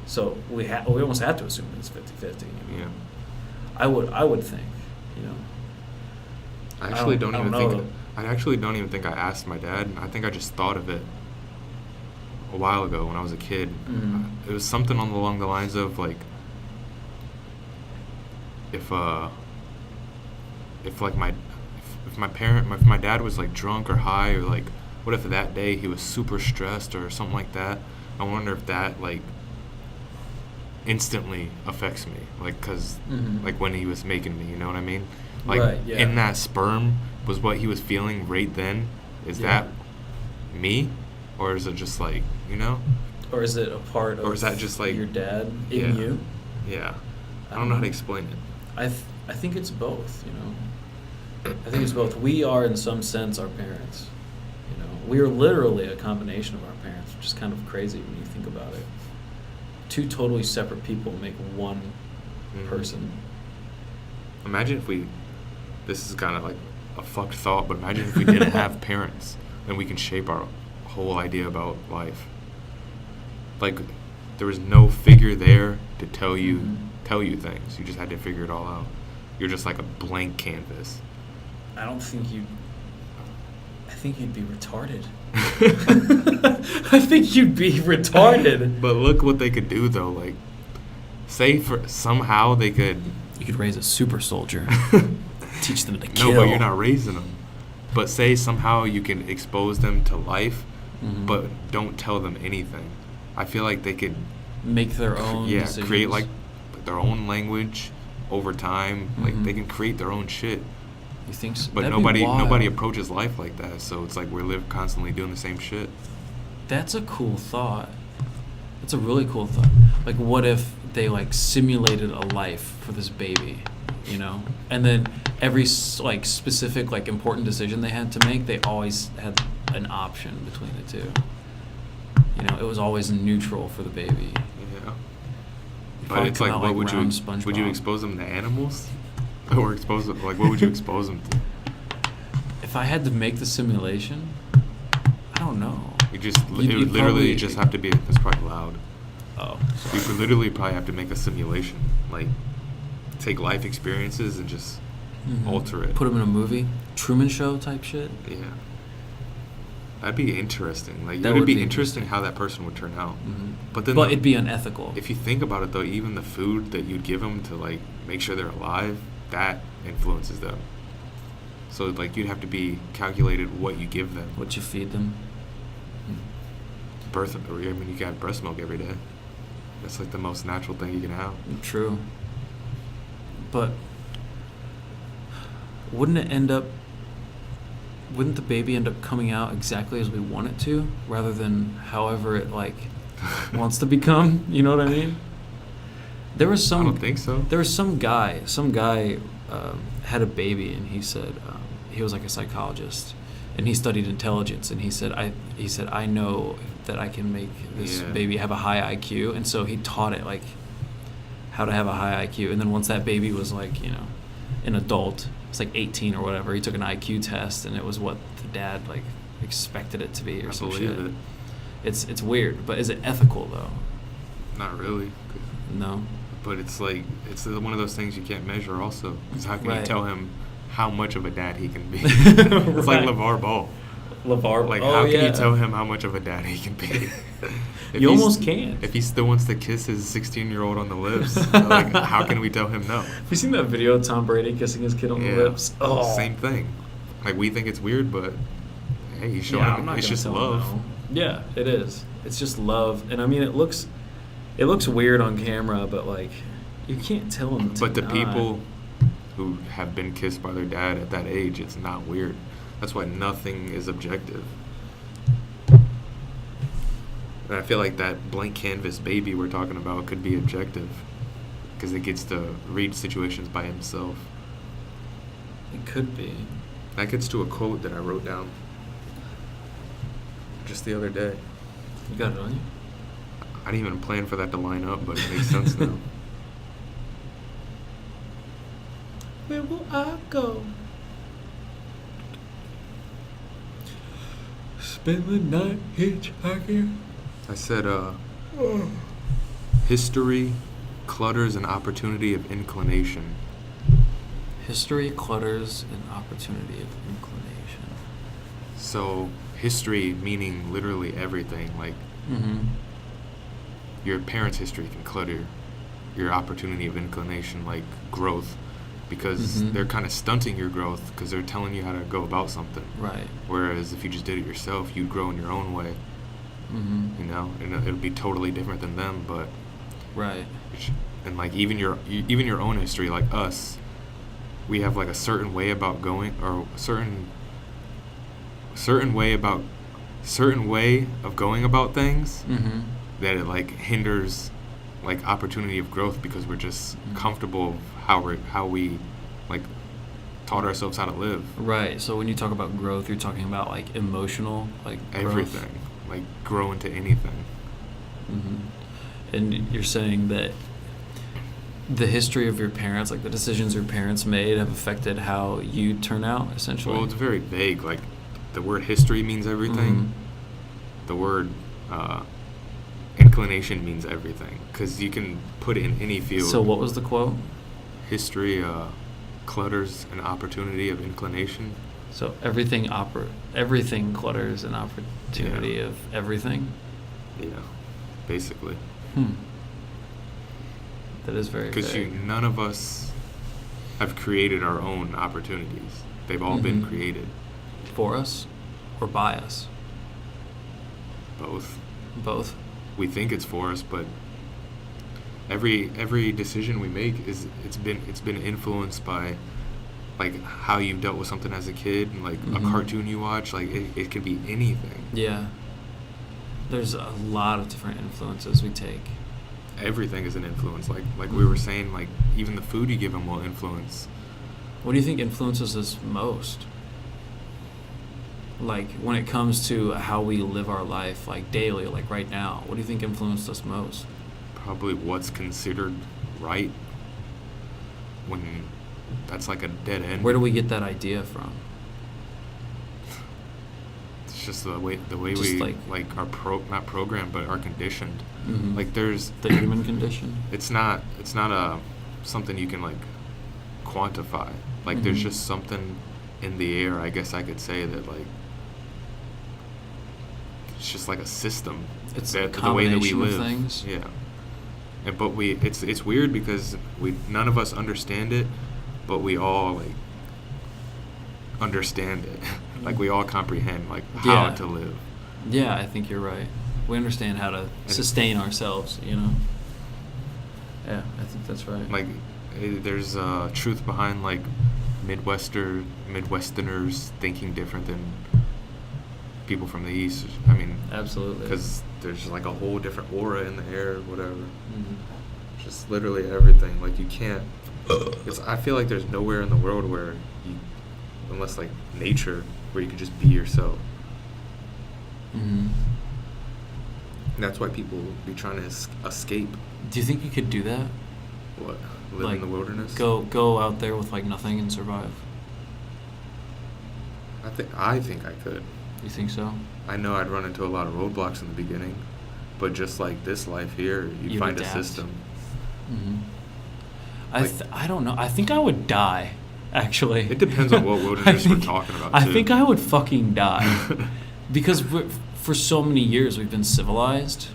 So we almost have to assume that it's 50-50. You know? Yeah. I would think, you know. I actually don't even know. think. I actually don't even think I asked my dad. I think I just thought of it a while ago when I was a kid. Mhm. It was something along the lines of like, if my dad was like drunk or high, or like, what if that day he was super stressed or something like that? I wonder if that like instantly affects me, like, cause Mhm. like when he was making me, you know what I mean? Like Right, yeah. in that sperm was what he was feeling right then. Is Yeah. that me, or is it just like, you know? Or is it a part of Or is that just like your dad in yeah. you? Yeah, I don't know how to explain it. I think it's both, you know. I think it's both. We are, in some sense, our parents. You know, we are literally a combination of our parents, which is kind of crazy when you think about it. Two totally separate people make one Mhm. person. Imagine if we. This is kind of like a fucked thought, but imagine if we didn't have parents, and we can shape our whole idea about life. Like, there was no figure there to tell you things. You just had to figure it all out. You're just like a blank canvas. I think you'd be retarded. I think you'd be retarded. But look what they could do, though. Like, say for somehow they could. You could raise a super soldier. Teach them to kill. No, but you're not raising them. But say somehow you can expose them to life, Mhm. but don't tell them anything. I feel like they could, Make their own decisions. create like their own language over time. Like Mhm. they can create their own shit. You think so? But That'd be nobody wild. approaches life like that. So it's like we're constantly doing the same shit. That's a cool thought. That's a really cool thought. Like, what if they like simulated a life for this baby, you know? And then every like specific like important decision they had to make, they always had an option between the two. You know, it was always neutral for the baby. Yeah. You'd But probably it's come like, out what would you round would you SpongeBob. expose them to animals, or expose them, like what would you expose them to? If I had to make the simulation, I don't know. You just it You'd would literally probably- just have to be. That's probably loud. Oh, You sorry. could literally probably have to make a simulation, like take life experiences and just Mhm. alter it. Put them in a movie, Truman Show type shit. Yeah. That'd be interesting. Like, That it would would be be interesting interesting. how that person would turn out. Mhm. But then, But it'd be unethical. if you think about it, though, even the food that you'd give them to like make sure they're alive, that influences them. So like you'd have to be calculated what you give them. What you feed them. I mean, you got breast milk every day. That's like the most natural thing you can have. True. But wouldn't the baby end up coming out exactly as we want it to, rather than however it like wants to become? You know what I mean? There was some. I don't think so. There was some guy. Some guy had a baby, and he said he was like a psychologist, and he studied intelligence. And he said I know that I can make this Yeah. baby have a high IQ, and so he taught it like how to have a high IQ. And then once that baby was like, you know, an adult, it's like 18 or whatever, he took an IQ test, and it was what the dad like expected it to be or I some believe shit. it. It's weird, but is it ethical though? Not really. No. But it's like, it's one of those things you can't measure also. Because how can you Right. tell him how much of a dad he can be? It's like Right. LeVar Ball. LeVar, Like, oh, how can yeah. you tell him how much of a dad he can be? You almost can. If he still wants to kiss his 16-year-old on the lips, like, how can we tell him no? Have you seen that video of Tom Brady kissing his kid on Yeah. the lips? Oh. Same thing. Like, we think it's weird, but hey, he's showing Yeah, I'm him. not It's gonna just tell him love. no. Yeah, it is. It's just love, and I mean, it looks weird on camera, but like, you can't tell him. But the not. people who have been kissed by their dad at that age, it's not weird. That's why nothing is objective. And I feel like that blank canvas baby we're talking about could be objective because it gets to read situations by himself. It could be. That gets to a quote that I wrote down. just the other day. You got it on you? I didn't even plan for that to line up, but it makes sense now. Where will I go? Spend the night hitchhiking. I said, history, clutters, and opportunity of inclination. History, clutters, and opportunity of inclination. So, history meaning literally everything. Like, Mm-hmm. your parents' history can clutter your opportunity of inclination, like growth, because Mhm. they're kind of stunting your growth because they're telling you how to go about something. Right. Whereas if you just did it yourself, you'd grow in your own way, Mm-hmm. you know, and it would be totally different than them. But Right. and like even your own history, like us, we have like a certain way about going, or certain way of going about things Mm-hmm. that it like hinders like opportunity of growth because we're just Mhm. comfortable of how we like taught ourselves how to live. Right. So when you talk about growth, you're talking about like emotional, like growth. Everything, like grow into anything. Mm-hmm. And you're saying that the history of your parents, like the decisions your parents made, have affected how you turn out, essentially. Well, it's very vague. Like the word history means everything. Mhm. The word inclination means everything because you can put it in any field. So what was the quote? History clutters an opportunity of inclination. So everything clutters an opportunity Yeah. of everything. Yeah, basically. That is very Because vague. none of us have created our own opportunities. They've all been Mhm. created. For us or by us? Both. Both. We think it's for us, but every decision we make it's been influenced by like how you've dealt with something as a kid, and like a Mhm. cartoon you watch. Like it could be anything. Yeah. There's a lot of different influences we take. Everything is an influence. Like we were saying, like even the food you give them will influence. What do you think influences us most? Like when it comes to how we live our life, like daily, like right now, what do you think influenced us most? Probably what's considered right when that's like a dead end. Where do we get that idea from? It's just the way Just we like- are not programmed but are conditioned. Mhm. Like there's The human condition? it's not a something you can like quantify. Like there's Mhm. just something in the air, I guess I could say, that like it's just like a system. It's that a the way that we combination of live. things? Yeah. And but it's weird because none of us understand it, but we all like understand it. Like we all comprehend like how Yeah. to live. Yeah, I think you're right. We understand how to sustain ourselves, you know? Yeah, I think that's right. Like there's truth behind like Midwesterners thinking different than people from the East. I mean, Absolutely. because there's like a whole different aura in the air, whatever. Mhm. Just literally everything. Like you can't. I feel like there's nowhere in the world where you, unless like nature, where you can just be yourself. Mhm. And that's why people be trying to escape. Do you think you could do that? What? Live Like, in the wilderness. Go out there with like nothing and survive. I think I could. You think so? I know I'd run into a lot of roadblocks in the beginning, but just like this life here, you You'd find adapt. a system. Mm-hmm. Like- I don't know. I think I would die, actually. It depends on what I wilderness we're think- talking about, I too. think I would fucking die. Because for so many years we've been civilized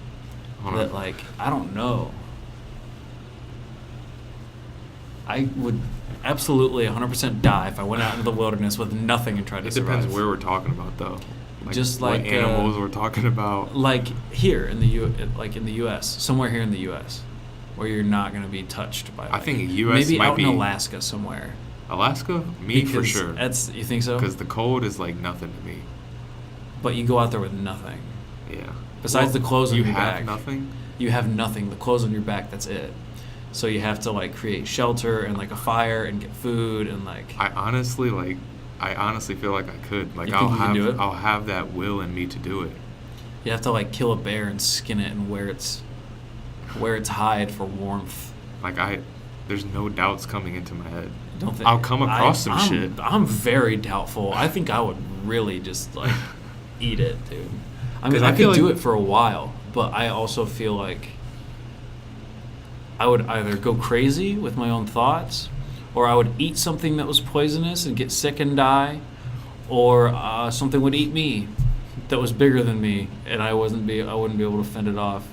Hold that, on. like, I don't know. I would absolutely 100% die if I went out into the wilderness with nothing and tried to It survive. depends where we're talking about, though. Just what like, animals we're talking about. Like here in the U.S., somewhere here in the U.S., where you're not going to be touched by. I Like, think U.S. maybe might out be in Alaska somewhere. Alaska, me for Because sure. You think so? Because the cold is like nothing to me. But you go out there with nothing. Yeah. Besides the clothes on you your have back. nothing. You have nothing. The clothes on your back. That's it. So you have to like create shelter and like a fire and get food and like. I honestly feel like I could. Like You think you can do it? I'll have that will in me to do it. You have to like kill a bear and skin it and wear its hide for warmth. Like there's no doubts coming into my head. Don't think I'll come across some shit. I'm very doubtful. I think I would really just like eat it, dude. I mean, I could do it for a while, but I also feel like I would either go crazy with my own thoughts, or I would eat something that was poisonous and get sick and die, or something would eat me that was bigger than me, and I wouldn't be able to fend it off.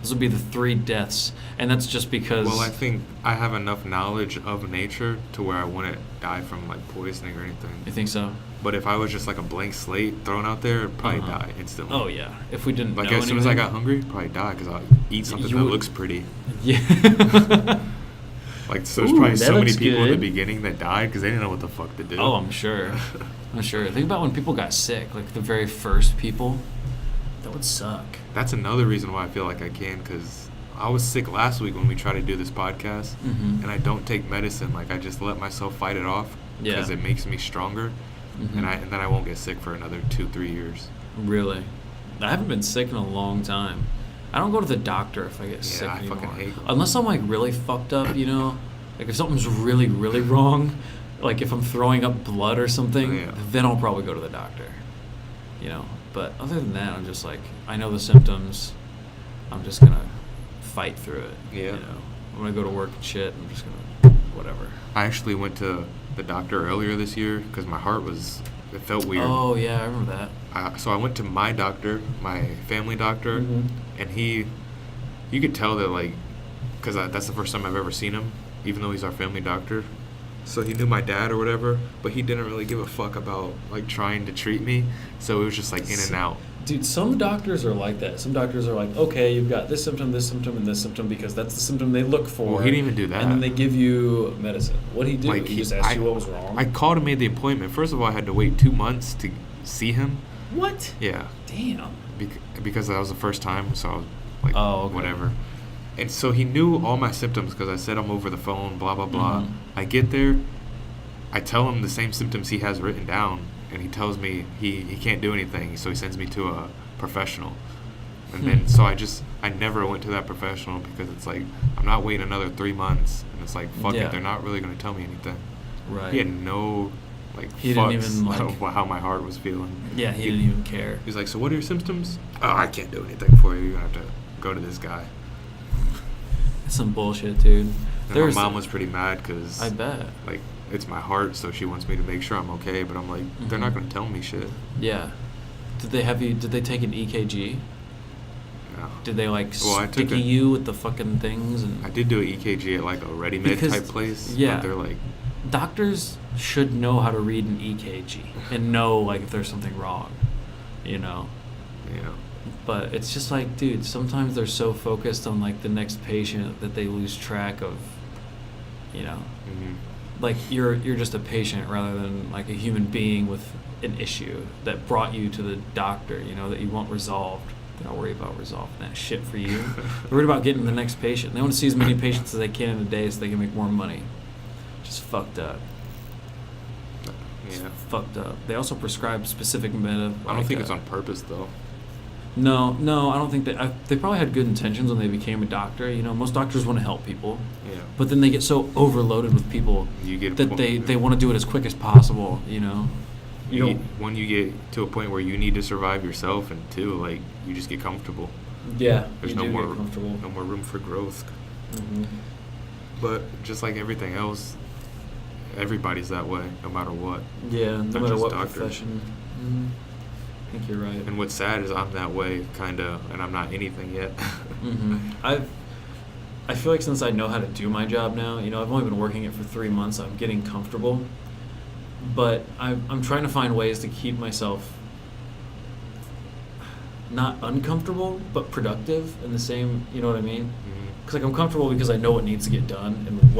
Those would be the 3 deaths, and that's just because. Well, I think I have enough knowledge of nature to where I wouldn't die from like poisoning or anything. You think so? But if I was just like a blank slate thrown out there, I'd probably die instantly. Oh yeah, if we didn't like know as soon as I anything. got hungry, probably die because I'll eat something that looks pretty. Yeah. Like so, there's probably so many looks people in the good. beginning that died because they didn't know what the fuck to do. Oh, I'm sure. Think about when people got sick, like the very first people. That would suck. That's another reason why I feel like I can, because I was sick last week when we tried to do this podcast, and I don't take medicine. Like I just let myself fight it off because it makes me stronger, and then I won't get sick for another 2-3 years. Really? I haven't been sick in a long time. I don't go to the doctor if I get sick anymore. I fucking hate them. Unless I'm like really fucked up, you know? Like if something's really, really wrong, like if I'm throwing up blood or something, then I'll probably go to the doctor. You know? But other than that, I'm just like, I know the symptoms. I'm just going to fight through it. Yeah. You know? I'm going to go to work and shit. I'm just going to, whatever. I actually went to the doctor earlier this year because my heart it felt weird. Oh, yeah, I remember that. So I went to my doctor, my family doctor, and you could tell that, like, because that's the first time I've ever seen him, even though he's our family doctor. So he knew my dad or whatever, but he didn't really give a fuck about, like, trying to treat me. So it was just, like, in and out. Dude, some doctors are like that. Some doctors are like, okay, you've got this symptom, and this symptom, because that's the symptom they look for. Well, he didn't even do that. And then they give you medicine. What did he do? Like, he just asked you what was wrong? I called and made the appointment. First of all, I had to wait 2 months to see him. What? Yeah. Damn. Because that was the first time, so I was like, okay. Whatever. And so he knew all my symptoms because I said I'm over the phone, blah, blah, blah. I get there, I tell him the same symptoms he has written down, and he tells me he can't do anything, so he sends me to a professional. And then, so I never went to that professional because it's like, I'm not waiting another 3 months, and it's like, fuck it, they're not really going to tell me anything. Right. He had no, he fucks didn't even, like, how my heart was feeling. Yeah, he didn't even care. He's like, so what are your symptoms? Oh, I can't do anything for you. You're going to have to go to this guy. That's some bullshit, dude. And my mom was pretty mad because, I bet. Like, it's my heart, so she wants me to make sure I'm okay. But I'm like, they're not going to tell me shit. Yeah. Did they take an EKG? No. Did they, like, Well, sticky you with the fucking things? And I did do an EKG at, like, a Ready-Made type place. Yeah. But they're like... Doctors should know how to read an EKG and know, like, if there's something wrong, you know? Yeah. But it's just like, dude, sometimes they're so focused on, like, the next patient that they lose track of, you know? Like, you're just a patient rather than, like, a human being with an issue that brought you to the doctor, you know, that you want resolved. They're not worried about resolving that shit for you. They're worried about getting the next patient. They want to see as many patients as they can in a day so they can make more money. Just fucked up. Yeah. Fucked up. They also prescribe specific I don't think it's on purpose, though. No, I don't think that. They probably had good intentions when they became a doctor. You know, most doctors want to help people. Yeah. But then they get so overloaded with people that they want to do it as quick as possible, you know? When you get to a point where you need to survive yourself, and two, like, you just get comfortable. Yeah, There's no more room for growth. But just like everything else, everybody's that way, no matter what. Yeah, no Not matter just what doctors. profession. I think you're right. And what's sad is I'm that way, kind of, and I'm not anything yet. I feel like since I know how to do my job now, you know, I've only been working it for 3 months, I'm getting comfortable. But I'm trying to find ways to keep myself not uncomfortable, but productive in the same, you know what I mean? Because, like, I'm comfortable because I know what needs to get done and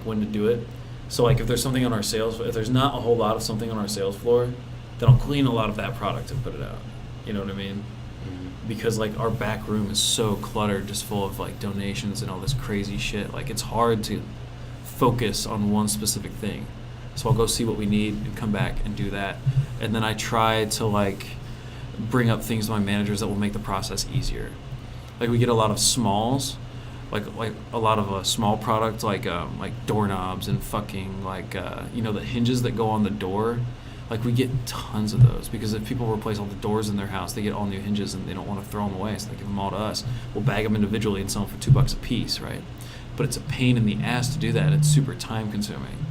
when to do it. So, like, if there's something on our if there's not a whole lot of something on our sales floor, then I'll clean a lot of that product and put it out. You know what I mean? Because, like, our back room is so cluttered, just full of, like, donations and all this crazy shit. Like, it's hard to focus on one specific thing. So I'll go see what we need and come back and do that. And then I try to, like, bring up things to my managers that will make the process easier. Like we get a lot of smalls, like a lot of small products like doorknobs and fucking the hinges that go on the door. Like we get tons of those because if people replace all the doors in their house, they get all new hinges and they don't want to throw them away, so they give them all to us. We'll bag them individually and sell them for $2 a piece, right? But it's a pain in the ass to do that. It's super time consuming.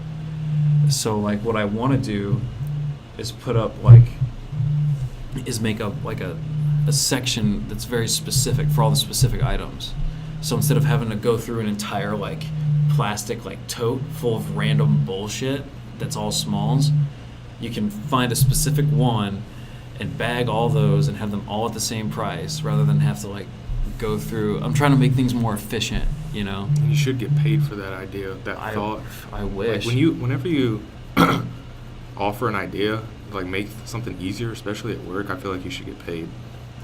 So like what I want to do is make up like a section that's very specific for all the specific items. So instead of having to go through an entire like plastic like tote full of random bullshit that's all smalls, you can find a specific one and bag all those and have them all at the same price rather than have to like go through. I'm trying to make things more efficient, you know. And you should get paid for that idea, that thought. I wish. Like whenever you offer an idea, like make something easier, especially at work, I feel like you should get paid.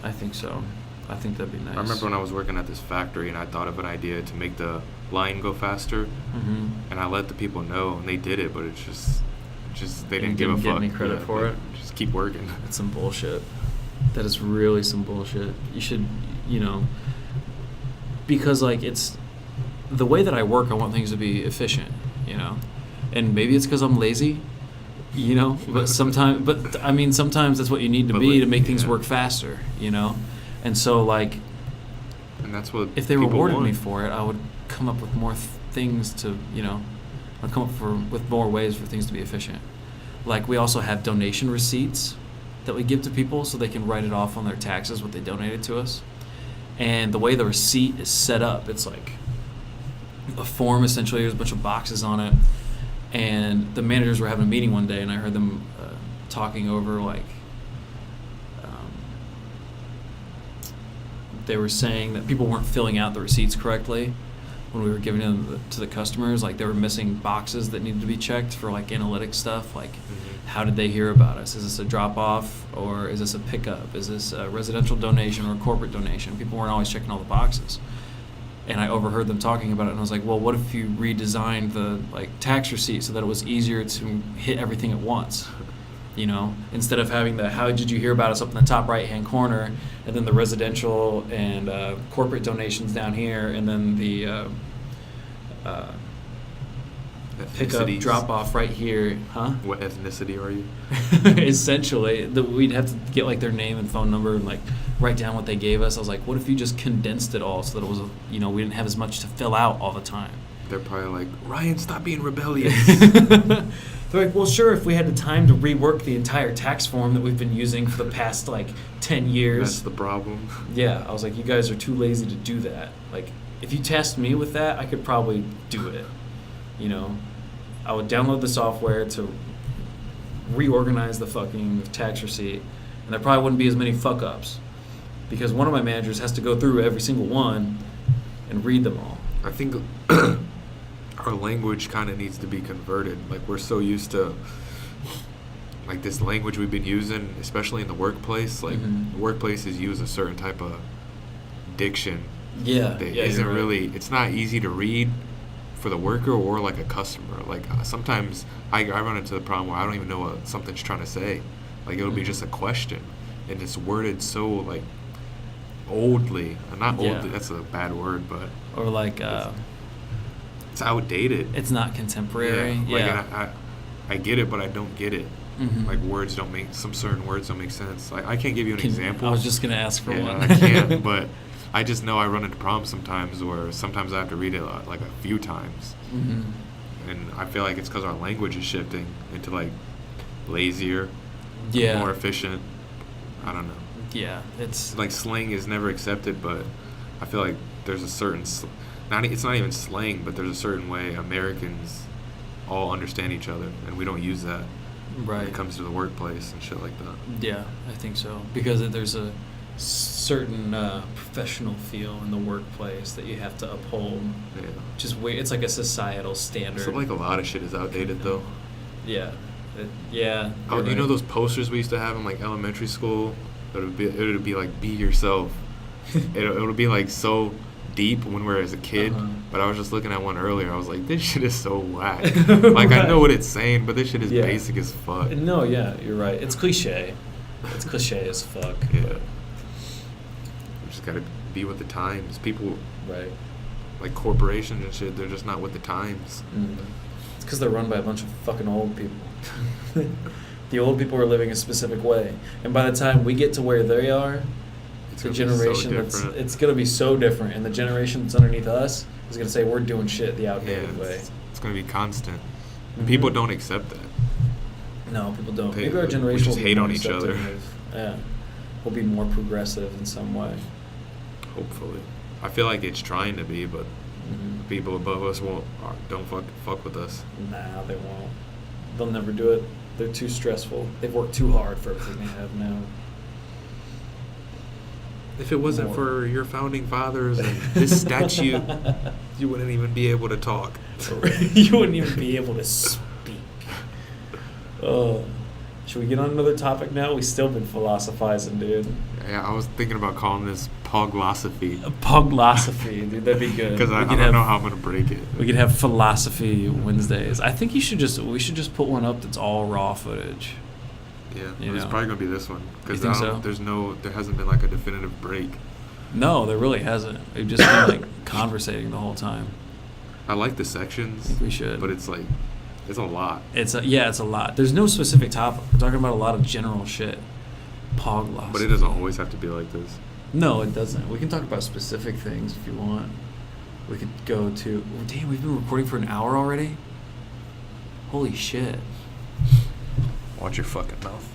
I think so. I think that'd be nice. I remember when I was working at this factory and I thought of an idea to make the line go faster, and I let the people know and they did it, but it's just they didn't give a fuck. Get any credit for it? Just keep working. That's some bullshit. That is really some bullshit. You should, because like it's the way that I work, I want things to be efficient, and maybe it's because I'm lazy, but sometimes that's what you need to be to make things work faster, and so like, and that's what if they rewarded me for it, I would come up with more things to, I'd come up with more ways for things to be efficient. Like we also have donation receipts that we give to people so they can write it off on their taxes what they donated to us. And the way the receipt is set up, it's like a form essentially. There's a bunch of boxes on it. And the managers were having a meeting one day, and I heard them talking over they were saying that people weren't filling out the receipts correctly when we were giving them to the customers. Like they were missing boxes that needed to be checked for like analytic stuff. Like how did they hear about us? Is this a drop off or is this a pickup? Is this a residential donation or a corporate donation? People weren't always checking all the boxes. And I overheard them talking about it, and I was like, well, what if you redesigned the tax receipt so that it was easier to hit everything at once? Instead of having the how did you hear about us up in the top right hand corner, and then the residential and corporate donations down here, and then the pickup drop off right here, huh? What ethnicity are you? Essentially, we'd have to get their name and phone number and write down what they gave us. I was like, what if you just condensed it all so that it was we didn't have as much to fill out all the time? They're probably like, Ryan, stop being rebellious. They're like, well, sure, if we had the time to rework the entire tax form that we've been using for the past 10 years. That's the problem. Yeah, I was like, you guys are too lazy to do that. If you tasked me with that, I could probably do it. I would download the software to reorganize the fucking tax receipt, and there probably wouldn't be as many fuck ups because one of my managers has to go through every single one and read them all. I think our language kind of needs to be converted. We're so used to this language we've been using, especially in the workplace. The workplaces use a certain type of diction. Yeah, that yeah, isn't right. really. It's not easy to read for the worker or a customer. Sometimes I run into the problem where I don't even know what something's trying to say. It'll be just a question, and it's worded so oldly. Not oldly. That's a bad word, but it's outdated. It's not contemporary. Yeah. I get it, but I don't get it. Words don't make some certain words don't make sense. I can't give you an example. I was just gonna ask for one. I can't, but I just know I run into problems sometimes where sometimes I have to read it a few times, and I feel like it's because our language is shifting into lazier, more efficient. I don't know. Yeah, it's slang is never accepted, but I feel like there's a certain it's not even slang, but there's a certain way Americans all understand each other, and we don't use that when it comes to the workplace and shit like that. Yeah, I think so, because there's a certain professional feel in the workplace that you have to uphold. Yeah. Just it's like a societal standard. So a lot of shit is outdated though. Yeah. Oh, you know those posters we used to have in elementary school? It would be be yourself. it would be so deep when we were as a kid, but I was just looking at one earlier. I was like, this shit is so whack. I know what it's saying, but this shit is basic as fuck. No, yeah, you're right. It's cliche. It's cliche as fuck. Yeah. But, We just gotta be with the times. People, right. like corporations and shit, they're just not with the times. It's because they're run by a bunch of fucking old people. The old people are living a specific way, and by the time we get to where they are, It's the gonna be so generation different. it's gonna be so different, and the generation that's underneath us is gonna say we're doing shit the outdated way. It's gonna be constant. Mhm. People don't accept that. No, people don't. They- Maybe our we generation just will be hate more on each other. accepting of- yeah, we'll be more progressive in some way. Hopefully, I feel like it's trying to be, but Mhm. people above us don't fuck with us. Nah, they won't. They'll never do it. They're too stressful. They've worked too hard for everything they have now. If it wasn't More. for your founding fathers and this statue, you wouldn't even be able to talk. You wouldn't even be able to speak. Should we get on another topic now? We've still been philosophizing, dude. Yeah, I was thinking about calling this Poglosophy. Puglosophy, dude. That'd be good. Because I We could don't know have- how I'm gonna break it. We could have philosophy Wednesdays. I think we should just put one up that's all raw footage. Yeah, You it's know. probably gonna be this one because You think so? there hasn't been like a definitive break. No, there really hasn't. We've just been like conversating the whole time. I like the I sections, think we should. but it's like it's a lot. It's a lot. There's no specific topic. We're talking about a lot of general shit. Poglosophy. But it doesn't always have to be like this. No, it doesn't. We can talk about specific things if you want. We could go to. Oh, damn, we've been recording for an hour already? Holy shit. Watch your fucking mouth.